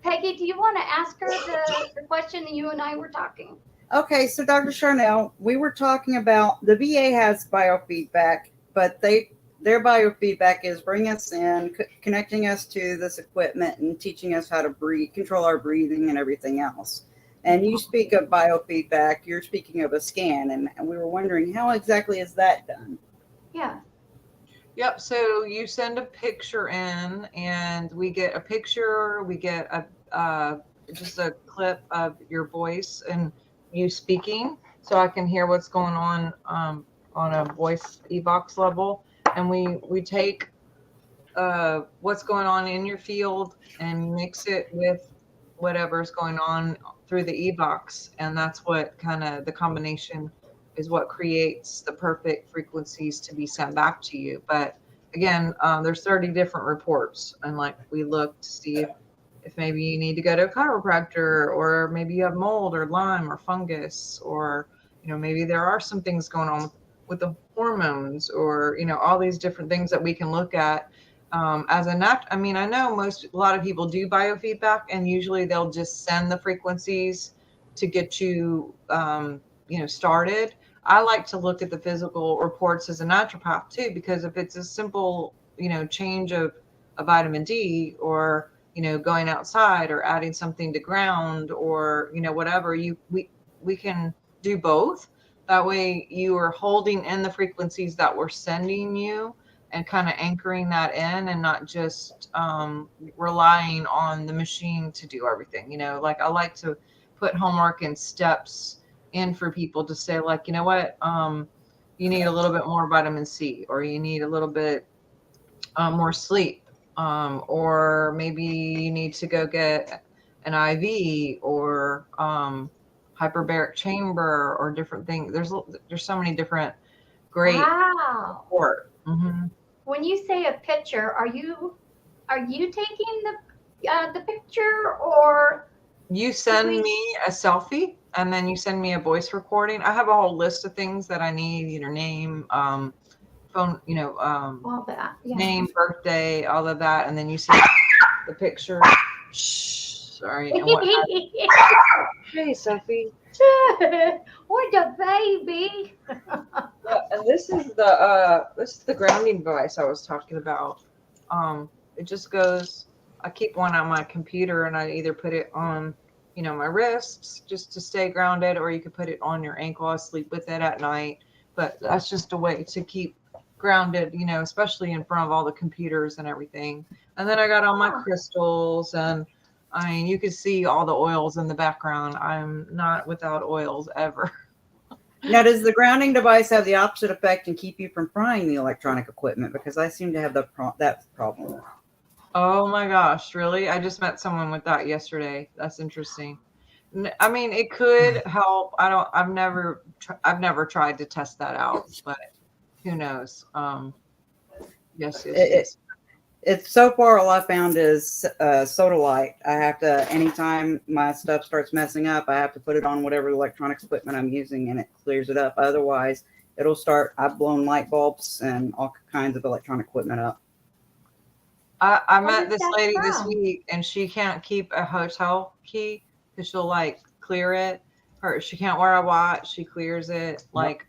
Peggy, do you want to ask her the question that you and I were talking? Okay, so Dr. Sharnael, we were talking about the VA has biofeedback, but their biofeedback is bring us in, connecting us to this equipment and teaching us how to breathe, control our breathing and everything else. And you speak of biofeedback, you're speaking of a scan, and we were wondering how exactly is that done? Yeah. Yep. So you send a picture in, and we get a picture. We get just a clip of your voice and you speaking, so I can hear what's going on a voice evox level. And we take what's going on in your field and mix it with whatever's going on through the evox, and that's what kind of the combination is what creates the perfect frequencies to be sent back to you. But again, there's 30 different reports, and like we look to see if maybe you need to go to a chiropractor, or maybe you have mold or Lyme or fungus, or maybe there are some things going on with the hormones, or all these different things that we can look at. As a I mean, I know a lot of people do biofeedback, and usually they'll just send the frequencies to get you started. I like to look at the physical reports as a naturopath too, because if it's a simple change of a vitamin D, or going outside, or adding something to ground, or whatever, we can do both. That way you are holding in the frequencies that we're sending you and kind of anchoring that in, and not just relying on the machine to do everything. Like I like to put homework and steps in for people to say, like, you know what, you need a little bit more vitamin C, or you need a little bit more sleep, or maybe you need to go get an IV, or hyperbaric chamber, or different things. There's so many different great Wow. support. Mm-hmm. When you say a picture, are you taking the picture, or You send me a selfie, and then you send me a voice recording. I have a whole list of things that I need, either name, phone, all that? Yeah. name, birthday, all of that, and then you see the picture. Shh, sorry. And hey, Sophie. What a baby. Yeah, and this is the grounding device I was talking about. It just goes. I keep one on my computer, and I either put it on, my wrists just to stay grounded, or you could put it on your ankle. I sleep with it at night, but that's just a way to keep grounded, especially in front of all the computers and everything. And then I got all my crystals, and I mean, you can see all the oils in the background. I'm not without oils ever. Now, does the grounding device have the opposite effect and keep you from frying the electronic equipment? Because I seem to have that problem. Oh my gosh, really? I just met someone with that yesterday. That's interesting. I mean, it could help. I've never tried to test that out, but who knows? Yes. It's so far all I found is soda light. I have to, anytime my stuff starts messing up, I have to put it on whatever electronics equipment I'm using, and it clears it up. Otherwise, it'll start. I've blown light bulbs and all kinds of electronic equipment up. I met this lady this week, and she can't keep a hotel key because she'll like clear it. Or she can't wear a watch. She clears it like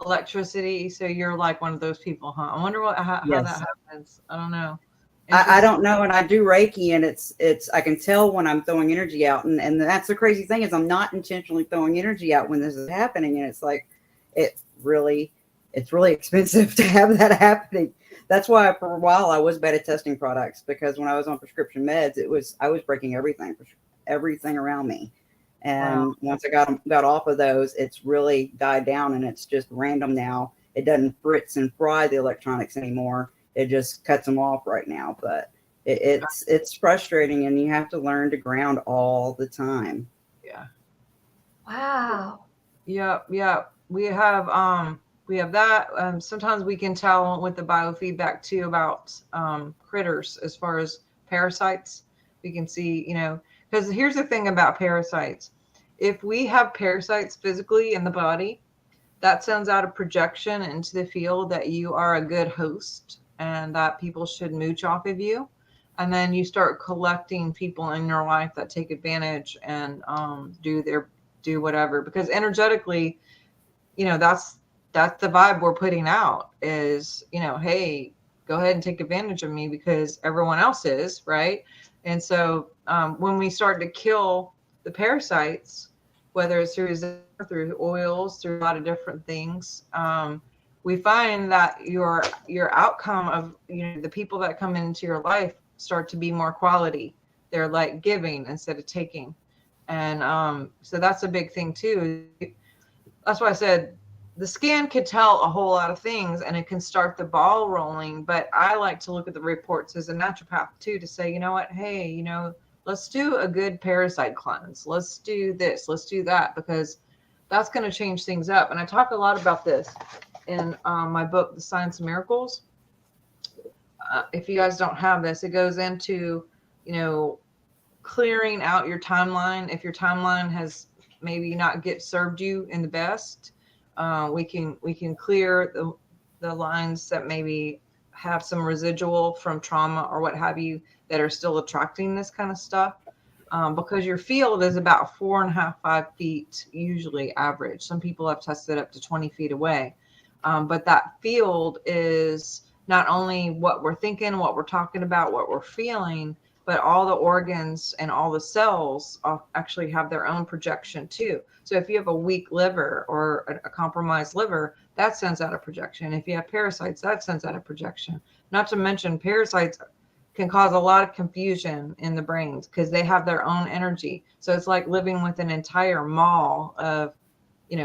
electricity. So you're like one of those people, huh? I wonder how that happens. I don't know. I don't know, and I do Reiki, and it's I can tell when I'm throwing energy out, and that's the crazy thing is I'm not intentionally throwing energy out when this is happening, and it's like it's really expensive to have that happening. That's why for a while I was bad at testing products, because when I was on prescription meds, I was breaking everything around me, and once I got off of those, it's really died down, and it's just random now. It doesn't fritz and fry the electronics anymore. It just cuts them off right now, but it's frustrating, and you have to learn to ground all the time. Yeah. Wow. Yeah. We have we have that. Sometimes we can tell with the biofeedback too about critters as far as parasites. We can see, because here's the thing about parasites. If we have parasites physically in the body, that sends out a projection into the field that you are a good host and that people should mooch off of you. And then you start collecting people in your life that take advantage and do whatever. Because energetically, that's the vibe we're putting out is, hey, go ahead and take advantage of me because everyone else is, right? And so when we start to kill the parasites, whether it's through oils, through a lot of different things, we find that your outcome of the people that come into your life start to be more quality. They're like giving instead of taking, and so that's a big thing too. That's why I said the scan could tell a whole lot of things and it can start the ball rolling. But I like to look at the reports as a naturopath too to say, you know what, hey, let's do a good parasite cleanse. Let's do this. Let's do that, because that's going to change things up. And I talk a lot about this in my book, The Science of Miracles. If you guys don't have this, it goes into, clearing out your timeline. If your timeline has maybe not served you in the best, we can clear the lines that maybe have some residual from trauma or what have you that are still attracting this kind of stuff. Because your field is about 4.5, 5 feet, usually average. Some people have tested up to 20 feet away. But that field is not only what we're thinking, what we're talking about, what we're feeling, but all the organs and all the cells actually have their own projection too. So if you have a weak liver or a compromised liver, that sends out a projection. If you have parasites, that sends out a projection. Not to mention parasites can cause a lot of confusion in the brains because they have their own energy. So it's like living with an entire mall of,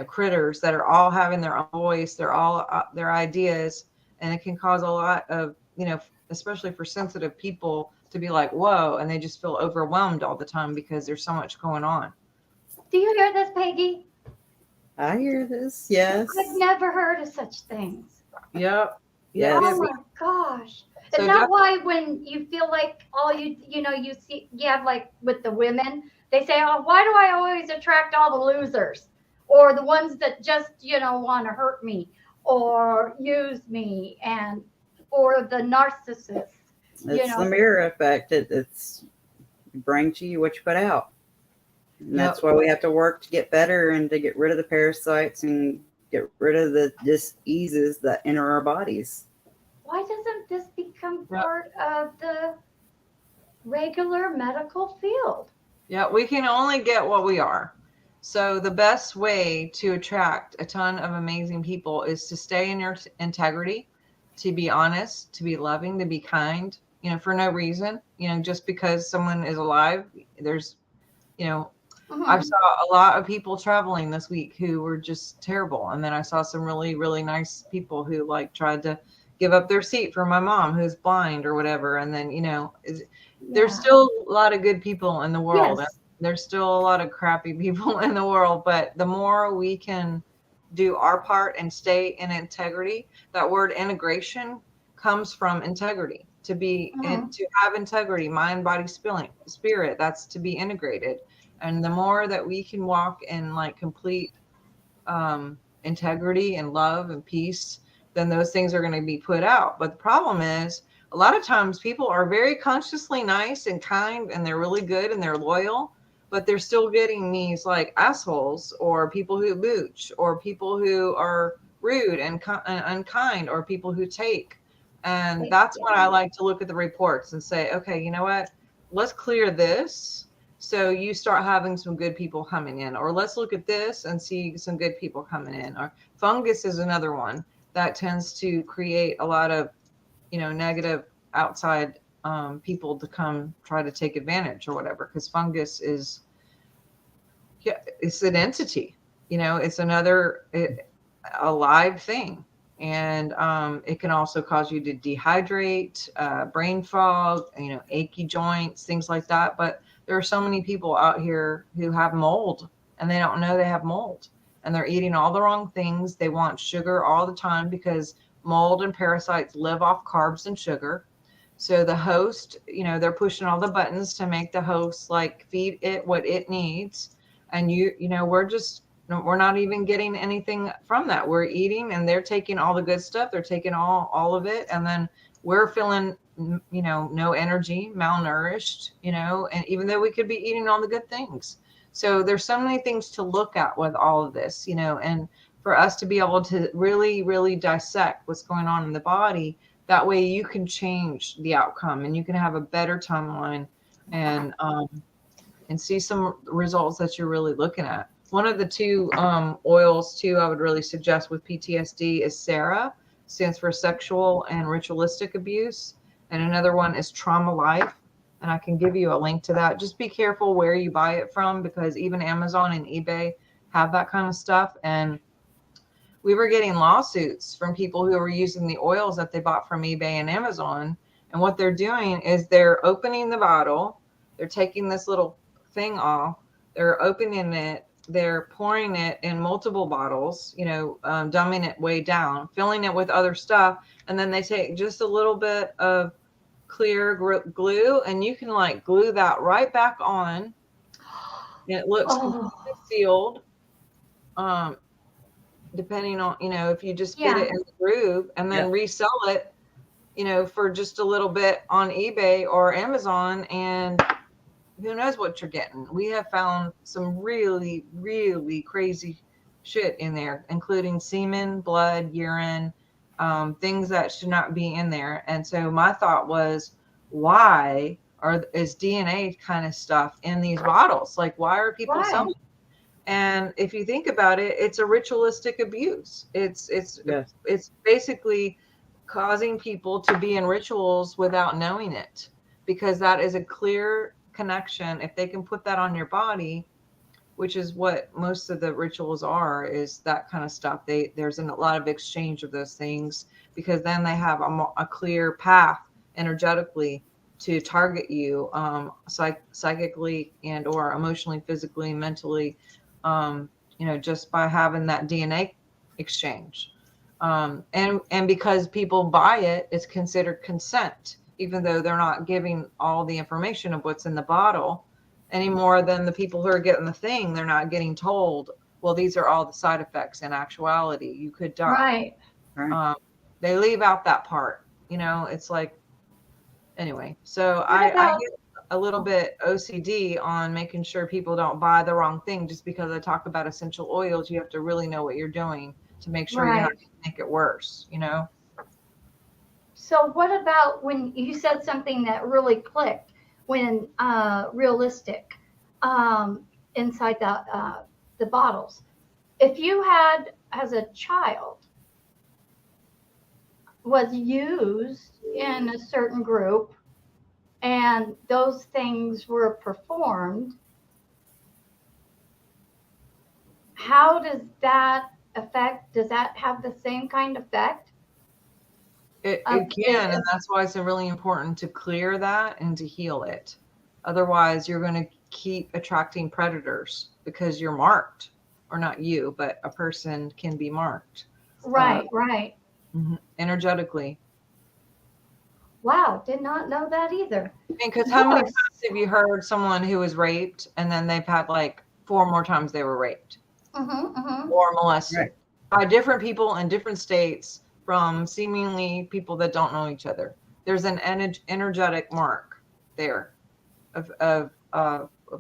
critters that are all having their own voice. They're all their ideas. And it can cause a lot of, especially for sensitive people to be like, whoa, and they just feel overwhelmed all the time because there's so much going on. Do you hear this, Peggy? I hear this. Yes. I've never heard of such things. Yep. Yes. Oh my gosh. So Is that why when you feel like you see, you have like with the women, they say, oh, why do I always attract all the losers or the ones that just, want to hurt me or use me or the narcissists? It's the mirror effect. It's you bring to you what you put out. And that's why we have to work to get better and to get rid of the parasites and get rid of the diseases that enter our bodies. Why doesn't this become part of the regular medical field? Yeah, we can only get what we are. So the best way to attract a ton of amazing people is to stay in your integrity, to be honest, to be loving, to be kind, for no reason, just because someone is alive. There's, I saw a lot of people traveling this week who were just terrible. And then I saw some really, really nice people who tried to give up their seat for my mom who's blind or whatever. And then, there's still a lot of good people in the world. Yes. There's still a lot of crappy people in the world, but the more we can do our part and stay in integrity, that word integration comes from integrity, to be and to have integrity, mind, body, spirit, that's to be integrated. And the more that we can walk in complete integrity and love and peace, then those things are going to be put out. But the problem is a lot of times people are very consciously nice and kind and they're really good and they're loyal, but they're still getting these assholes or people who mooch or people who are rude and unkind or people who take. And that's when I like to look at the reports and say, okay, you know what, let's clear this. So you start having some good people coming in, or let's look at this and see some good people coming in. Or fungus is another one that tends to create a lot of, negative outside people to come try to take advantage or whatever, because fungus is, it's an entity, it's another a live thing. And it can also cause you to dehydrate, brain fog, achy joints, things like that. But there are so many people out here who have mold and they don't know they have mold. and they're eating all the wrong things. They want sugar all the time because mold and parasites live off carbs and sugar. So the host, they're pushing all the buttons to make the host like feed it what it needs. And we're not even getting anything from that. We're eating and they're taking all the good stuff. They're taking all of it. And then we're feeling, no energy, malnourished, and even though we could be eating all the good things. So there's so many things to look at with all of this, and for us to be able to really, really dissect what's going on in the body, that way you can change the outcome and you can have a better timeline and see some results that you're really looking at. One of the two oils too I would really suggest with PTSD is Sarah, stands for sexual and ritualistic abuse. And another one is Trauma Life. And I can give you a link to that. Just be careful where you buy it from, because even Amazon and eBay have that kind of stuff. And we were getting lawsuits from people who were using the oils that they bought from eBay and Amazon. And what they're doing is they're opening the bottle. They're taking this little thing off. They're opening it. They're pouring it in multiple bottles, dumbing it way down, filling it with other stuff. And then they take just a little bit of clear glue and you can like glue that right back on. And it looks completely sealed. Depending on, if you just get it in the groove and then resell it, for just a little bit on eBay or Amazon, and who knows what you're getting. We have found some really, really crazy shit in there, including semen, blood, urine, things that should not be in there. And so my thought was, why is DNA kind of stuff in these bottles? Like, why are people selling? And if you think about it, it's a ritualistic abuse. It's basically causing people to be in rituals without knowing it, because that is a clear connection. If they can put that on your body, which is what most of the rituals are, is that kind of stuff. There's a lot of exchange of those things, because then they have a clear path energetically to target you, psychically and or emotionally, physically, mentally, just by having that DNA exchange. And because people buy it, it's considered consent, even though they're not giving all the information of what's in the bottle any more than the people who are getting the thing. They're not getting told, well, these are all the side effects. In actuality, you could die. Right. They leave out that part, it's like, anyway. So I get a little bit OCD on making sure people don't buy the wrong thing. Just because I talk about essential oils, you have to really know what you're doing to make sure you're not going to make it worse, So what about when you said something that really clicked, when realistic inside the bottles? If you had, as a child, was used in a certain group and those things were performed, how does that affect? Does that have the same kind of effect? It can, and that's why it's really important to clear that and to heal it. Otherwise, you're going to keep attracting predators because you're marked, or not you, but a person can be marked. Right. Energetically. Wow, did not know that either. Because how many times have you heard someone who was raped and then they've had like 4 more times they were raped or molested by different people in different states, from seemingly people that don't know each other? There's an energetic mark there of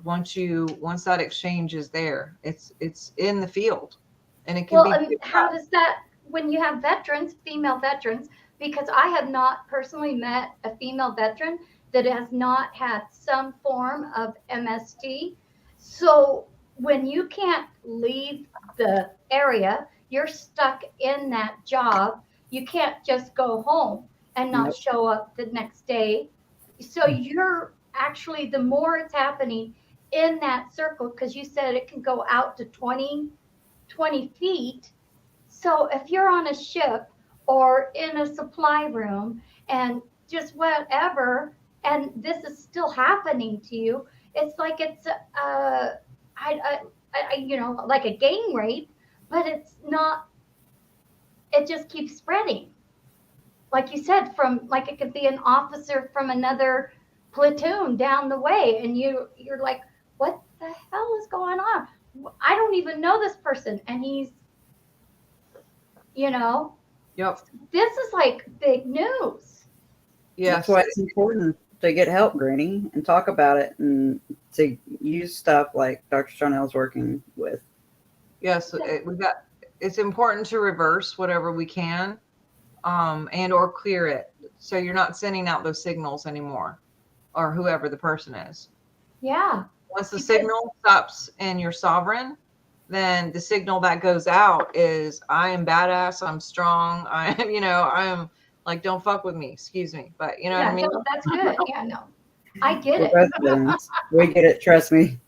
once that exchange is there, it's in the field, and it can be. And how does that, when you have veterans, female veterans, because I have not personally met a female veteran that has not had some form of MST. So when you can't leave the area, you're stuck in that job. You can't just go home and not show up the next day. So you're actually, the more it's happening in that circle, because you said it can go out to 20 feet. So if you're on a ship or in a supply room and just whatever, and this is still happening to you, it's like it's like a gang rape, but it's not, it just keeps spreading. Like you said, from like it could be an officer from another platoon down the way, and you're like, what the hell is going on? I don't even know this person, and he's, you know, Yep. this is like big news. Yes. That's why it's important to get help, Granny, and talk about it, and to use stuff like Dr. Sharnael's working with. Yes, it's important to reverse whatever we can, and or clear it, so you're not sending out those signals anymore, or whoever the person is. Yeah. Once the signal stops and you're sovereign, then the signal that goes out is, I am badass, I'm strong, I am, I am like, don't fuck with me, excuse me, but you know what I mean? No, that's good. Yeah, no, I get We're it. both veterans. We get it, trust me.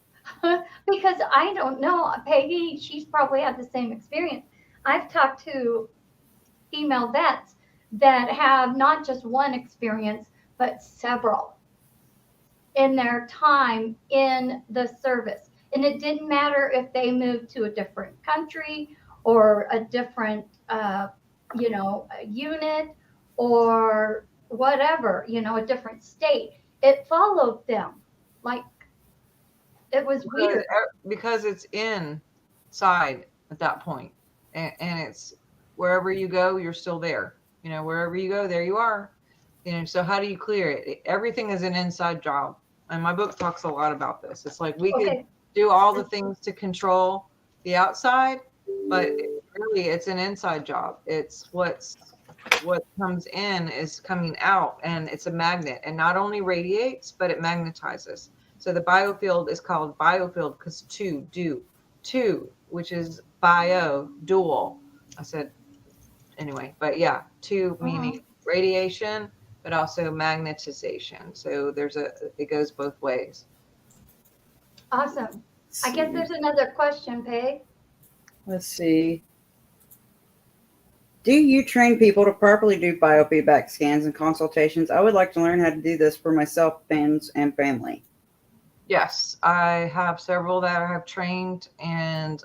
Because I don't know, Peggy, she's probably had the same experience. I've talked to female vets that have not just one experience, but several in their time in the service. And it didn't matter if they moved to a different country or a different, unit or whatever, a different state. It followed them. Like, it was weird. Because it's inside at that point, and it's wherever you go, you're still there. Wherever you go, there you are. So how do you clear it? Everything is an inside job, and my book talks a lot about this. It's like we could do all the things to control the outside, but really it's an inside job. It's what comes in is coming out, and it's a magnet, and not only radiates, but it magnetizes. So the biofield is called biofield because two, which is bio, dual. I said, anyway, but yeah, two meaning radiation, but also magnetization. So it goes both ways. Awesome. I guess there's another question, Peg. Let's see. Do you train people to properly do biofeedback scans and consultations? I would like to learn how to do this for myself, fans, and family. Yes, I have several that I have trained, and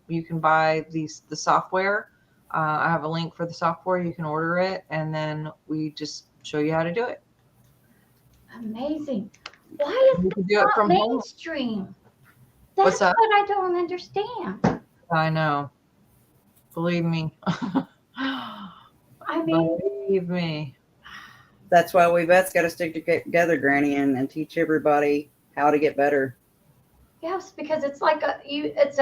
you can buy the software. I have a link for the software. You can order it, and then we just show you how to do it. Amazing. Why is You can do it not from home. mainstream? What's That's that? what I don't understand. I know. Believe me. I mean, Believe me. That's why we vets got to stick together, Granny, and teach everybody how to get better. yes, because it's like it's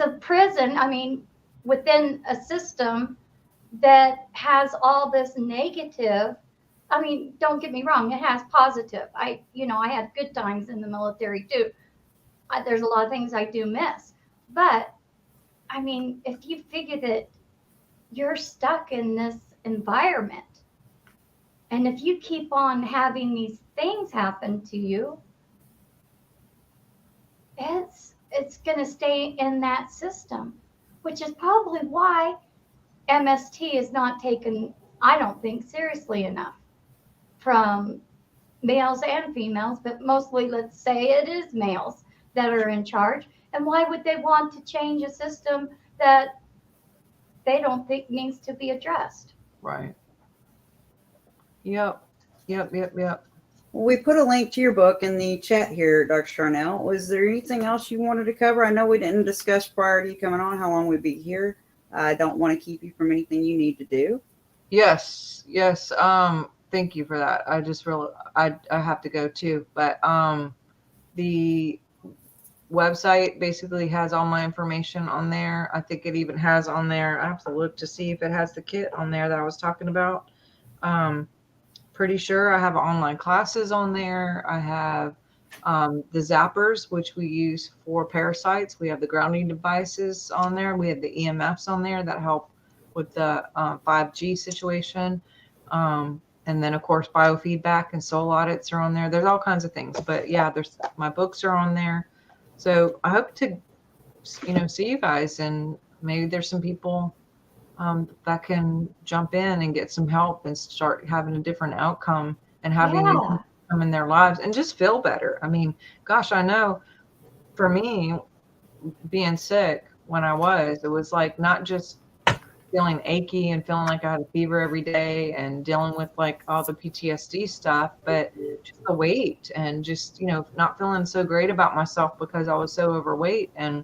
a prison. I mean, within a system that has all this negative. I mean, don't get me wrong, it has positive. I had good times in the military too. There's a lot of things I do miss, but I mean, if you figure that you're stuck in this environment, and if you keep on having these things happen to you, it's going to stay in that system, which is probably why MST is not taken, I don't think, seriously enough from males and females, but mostly, let's say it is males that are in charge. And why would they want to change a system that they don't think needs to be addressed? Right. Yep. Well, we put a link to your book in the chat here, Dr. Sharnael. Was there anything else you wanted to cover? I know we didn't discuss prior to you coming on how long we'd be here. I don't want to keep you from anything you need to do. Yes. Thank you for that. I just I have to go too, but the website basically has all my information on there. I think it even has on there, I have to look to see if it has the kit on there that I was talking about. Pretty sure I have online classes on there. I have the zappers, which we use for parasites. We have the grounding devices on there. We have the EMFs on there that help with the 5G situation. And then, of course, biofeedback and soul audits are on there. There's all kinds of things. But, yeah, my books are on there. So I hope to, see you guys. And maybe there's some people that can jump in and get some help and start having a different outcome and having come in their lives and just feel better. I mean, gosh, I know for me, being sick when I was. It was like not just feeling achy and feeling like I had a fever every day and dealing with like all the PTSD stuff, but just the weight and just, not feeling so great about myself because I was so overweight. And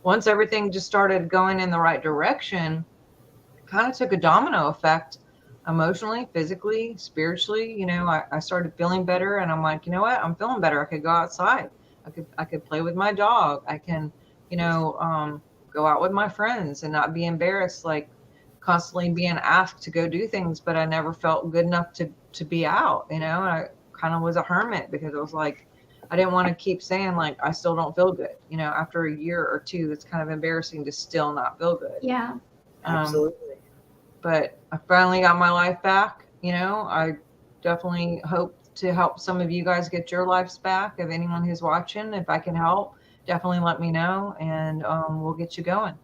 once everything just started going in the right direction, it kind of took a domino effect emotionally, physically, spiritually. I started feeling better, and I'm like, you know what? I'm feeling better. I could go outside. I could play with my dog. I can, go out with my friends and not be embarrassed, like constantly being asked to go do things, but I never felt good enough to be out, and I kind of was a hermit because I was like, I didn't want to keep saying like, I still don't feel good. After a year or two, that's kind of embarrassing to still not feel good. Yeah. Absolutely. But I finally got my life back. I definitely hope to help some of you guys get your lives back. If anyone who's watching, if I can help, definitely let me know, and we'll get you going.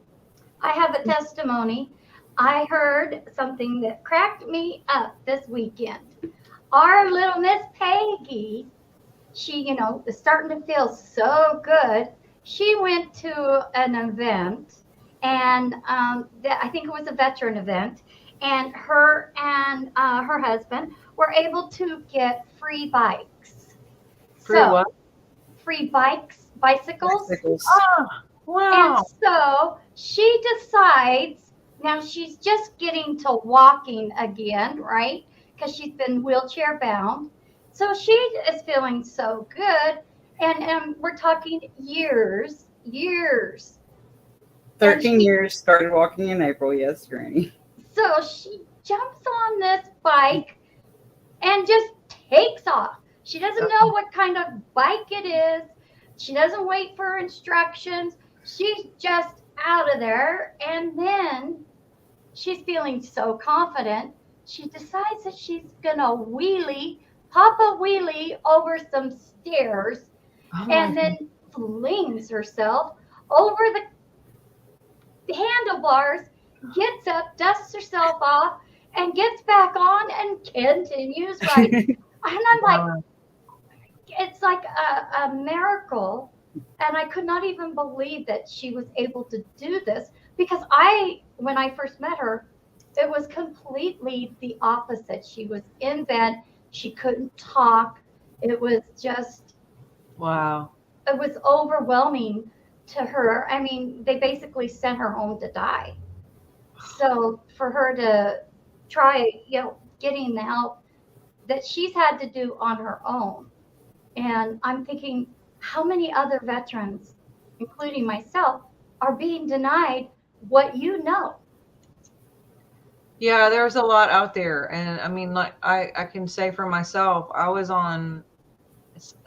I have a testimony. I heard something that cracked me up this weekend. Our little Miss Peggy, she, is starting to feel so good. She went to an event, and I think it was a veteran event, and her husband were able to get free bikes. Free what? Free bicycles. Bicycles. Oh, wow. And so she decides, now she's just getting to walking again, right? Because she's been wheelchair bound. So she is feeling so good. And we're talking years. 13 years, started walking in April. Yes, Granny. So she jumps on this bike and just takes off. She doesn't know what kind of bike it is. She doesn't wait for instructions. She's just out of there. And then she's feeling so confident. She decides that she's going to pop a wheelie over some stairs, and then flings herself over the handlebars, gets up, dusts herself off, and gets back on and continues riding. And I'm like, it's like a miracle. And I could not even believe that she was able to do this, because when I first met her, it was completely the opposite. She was in bed. She couldn't talk. It was just, Wow. It was overwhelming to her. I mean, they basically sent her home to die. So for her to try, getting the help that she's had to do on her own. And I'm thinking, how many other veterans, including myself, are being denied what you know? Yeah, there's a lot out there. And I mean, like I can say for myself, I was on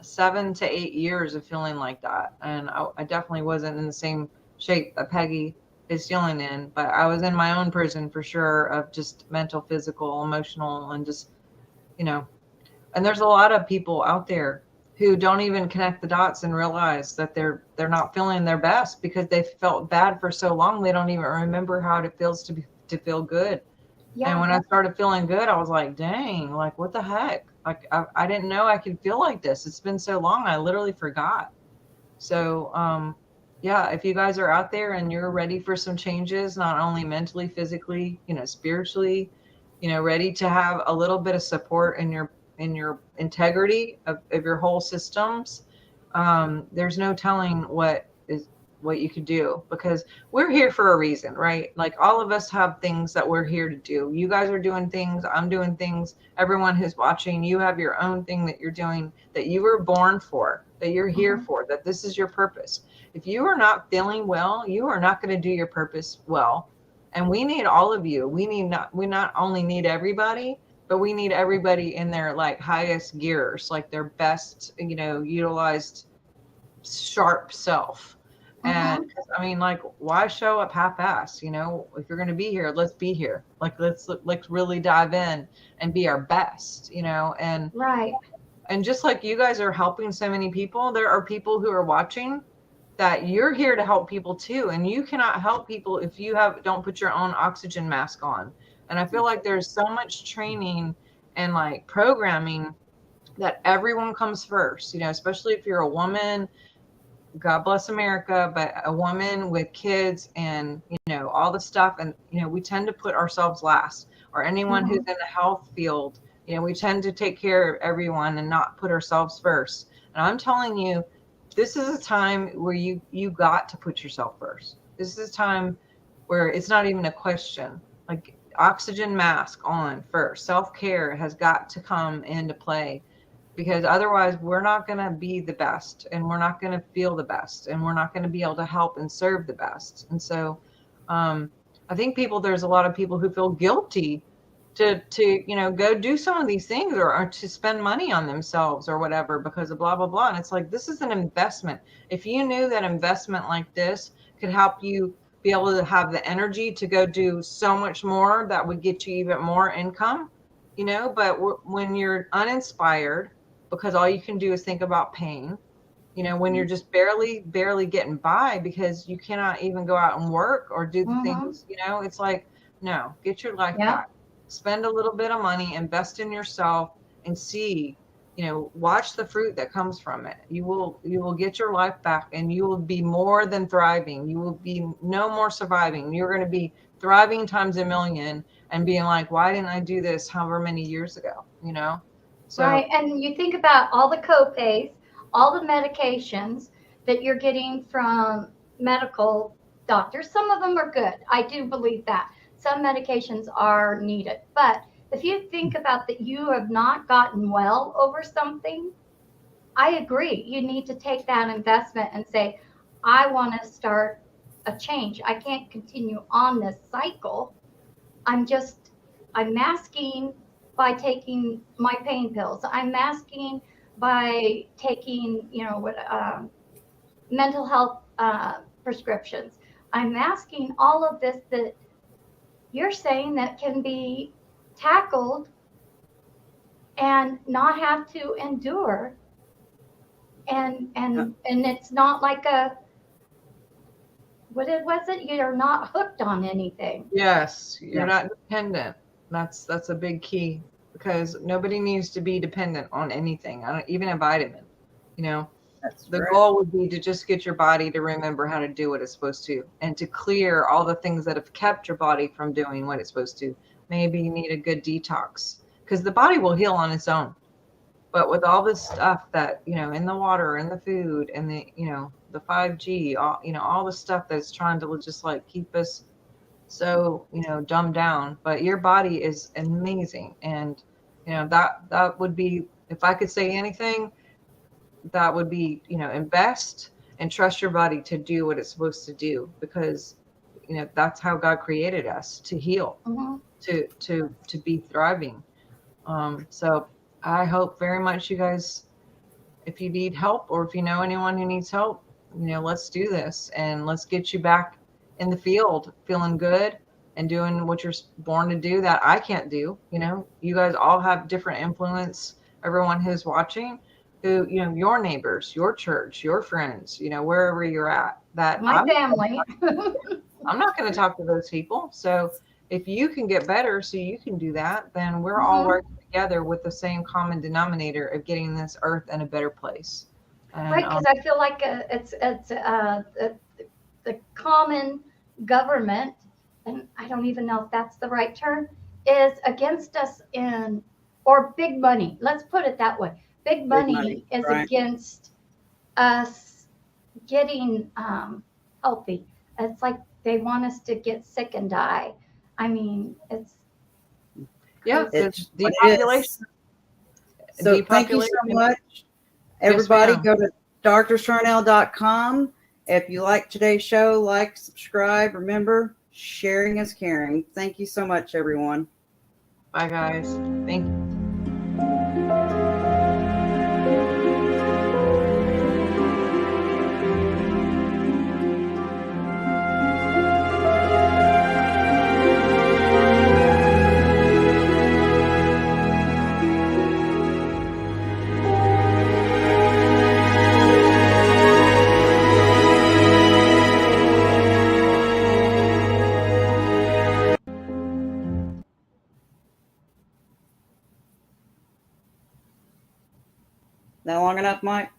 7 to 8 years of feeling like that. And I definitely wasn't in the same shape that Peggy is feeling in, but I was in my own prison for sure, of just mental, physical, emotional, and just, and there's a lot of people out there who don't even connect the dots and realize that they're not feeling their best because they've felt bad for so long. They don't even remember how it feels to feel good. Yeah. And when I started feeling good, I was like, dang, like, what the heck? Like, I didn't know I could feel like this. It's been so long. I literally forgot. So, yeah, if you guys are out there and you're ready for some changes, not only mentally, physically, spiritually, ready to have a little bit of support in your integrity of your whole systems, there's no telling what you could do, because we're here for a reason, right? Like, all of us have things that we're here to do. You guys are doing things, I'm doing things, everyone who's watching, you have your own thing that you're doing, that you were born for, that you're here for, that this is your purpose. If you are not feeling well, you are not going to do your purpose well. And we need all of you. We not only need everybody, but we need everybody in their like highest gears, like their best, utilized sharp self. And I mean, like, why show up half-assed? If you're going to be here, let's be here. Like, let's really dive in and be our best, and right. And just like you guys are helping so many people, there are people who are watching that you're here to help people too. And you cannot help people if you don't put your own oxygen mask on. And I feel like there's so much training and like programming that everyone comes first, especially if you're a woman, God bless America, but a woman with kids and, all the stuff. And, we tend to put ourselves last, or anyone who's in the health field, we tend to take care of everyone and not put ourselves first. And I'm telling you, this is a time where you got to put yourself first. This is a time where it's not even a question. Like, oxygen mask on first. Self-care has got to come into play, because otherwise we're not going to be the best, and we're not going to feel the best, and we're not going to be able to help and serve the best. And so I think there's a lot of people who feel guilty to go do some of these things, or to spend money on themselves or whatever because of blah, blah, blah. And it's like, this is an investment. If you knew that investment like this could help you be able to have the energy to go do so much more, that would get you even more income, but when you're uninspired because all you can do is think about pain, when you're just barely getting by because you cannot even go out and work or do the things, it's like, no, get your life back. Spend a little bit of money, invest in yourself, and see, watch the fruit that comes from it. You will get your life back, and you will be more than thriving. You will be no more surviving. You're going to be thriving times a million and being like, why didn't I do this however many years ago? So, right. And you think about all the co-pays, all the medications that you're getting from medical doctors. Some of them are good. I do believe that. Some medications are needed. But if you think about that you have not gotten well over something, I agree. You need to take that investment and say, I want to start a change. I can't continue on this cycle. I'm masking by taking my pain pills. I'm masking by taking, mental health prescriptions. I'm masking all of this that you're saying that can be tackled and not have to endure. And it's not like what was it? You're not hooked on anything. yes, you're not dependent. That's a big key, because nobody needs to be dependent on anything. Even a vitamin, That's the right. goal would be to just get your body to remember how to do what it's supposed to, and to clear all the things that have kept your body from doing what it's supposed to. Maybe you need a good detox, because the body will heal on its own. But with all this stuff that, in the water and the food and the 5G, all the stuff that's trying to just like keep us so, dumbed down, but your body is amazing. And, that would be, if I could say anything, that would be, invest and trust your body to do what it's supposed to do, because, that's how God created us, to heal, to be thriving. So I hope very much you guys, if you need help, or if you know anyone who needs help, let's do this, and let's get you back in the field feeling good and doing what you're born to do that I can't do. You guys all have different influence. Everyone who's watching, who, your neighbors, your church, your friends, wherever you're at, that My family. I'm not going to talk to those people. So if you can get better so you can do that, then we're all working together with the same common denominator of getting this earth in a better place. And, right, because I feel like it's the common government, and I don't even know if that's the right term, is against us or big money. Let's put it that way. Big money is right. against us getting healthy. It's like they want us to get sick and die. I mean, it's It's depopulation. So thank you so much. Everybody, go to drsharnael.com. If you like today's show, like, subscribe. Remember, sharing is caring. Thank you so much, everyone. Bye, guys. Thank you. That long enough, Mike?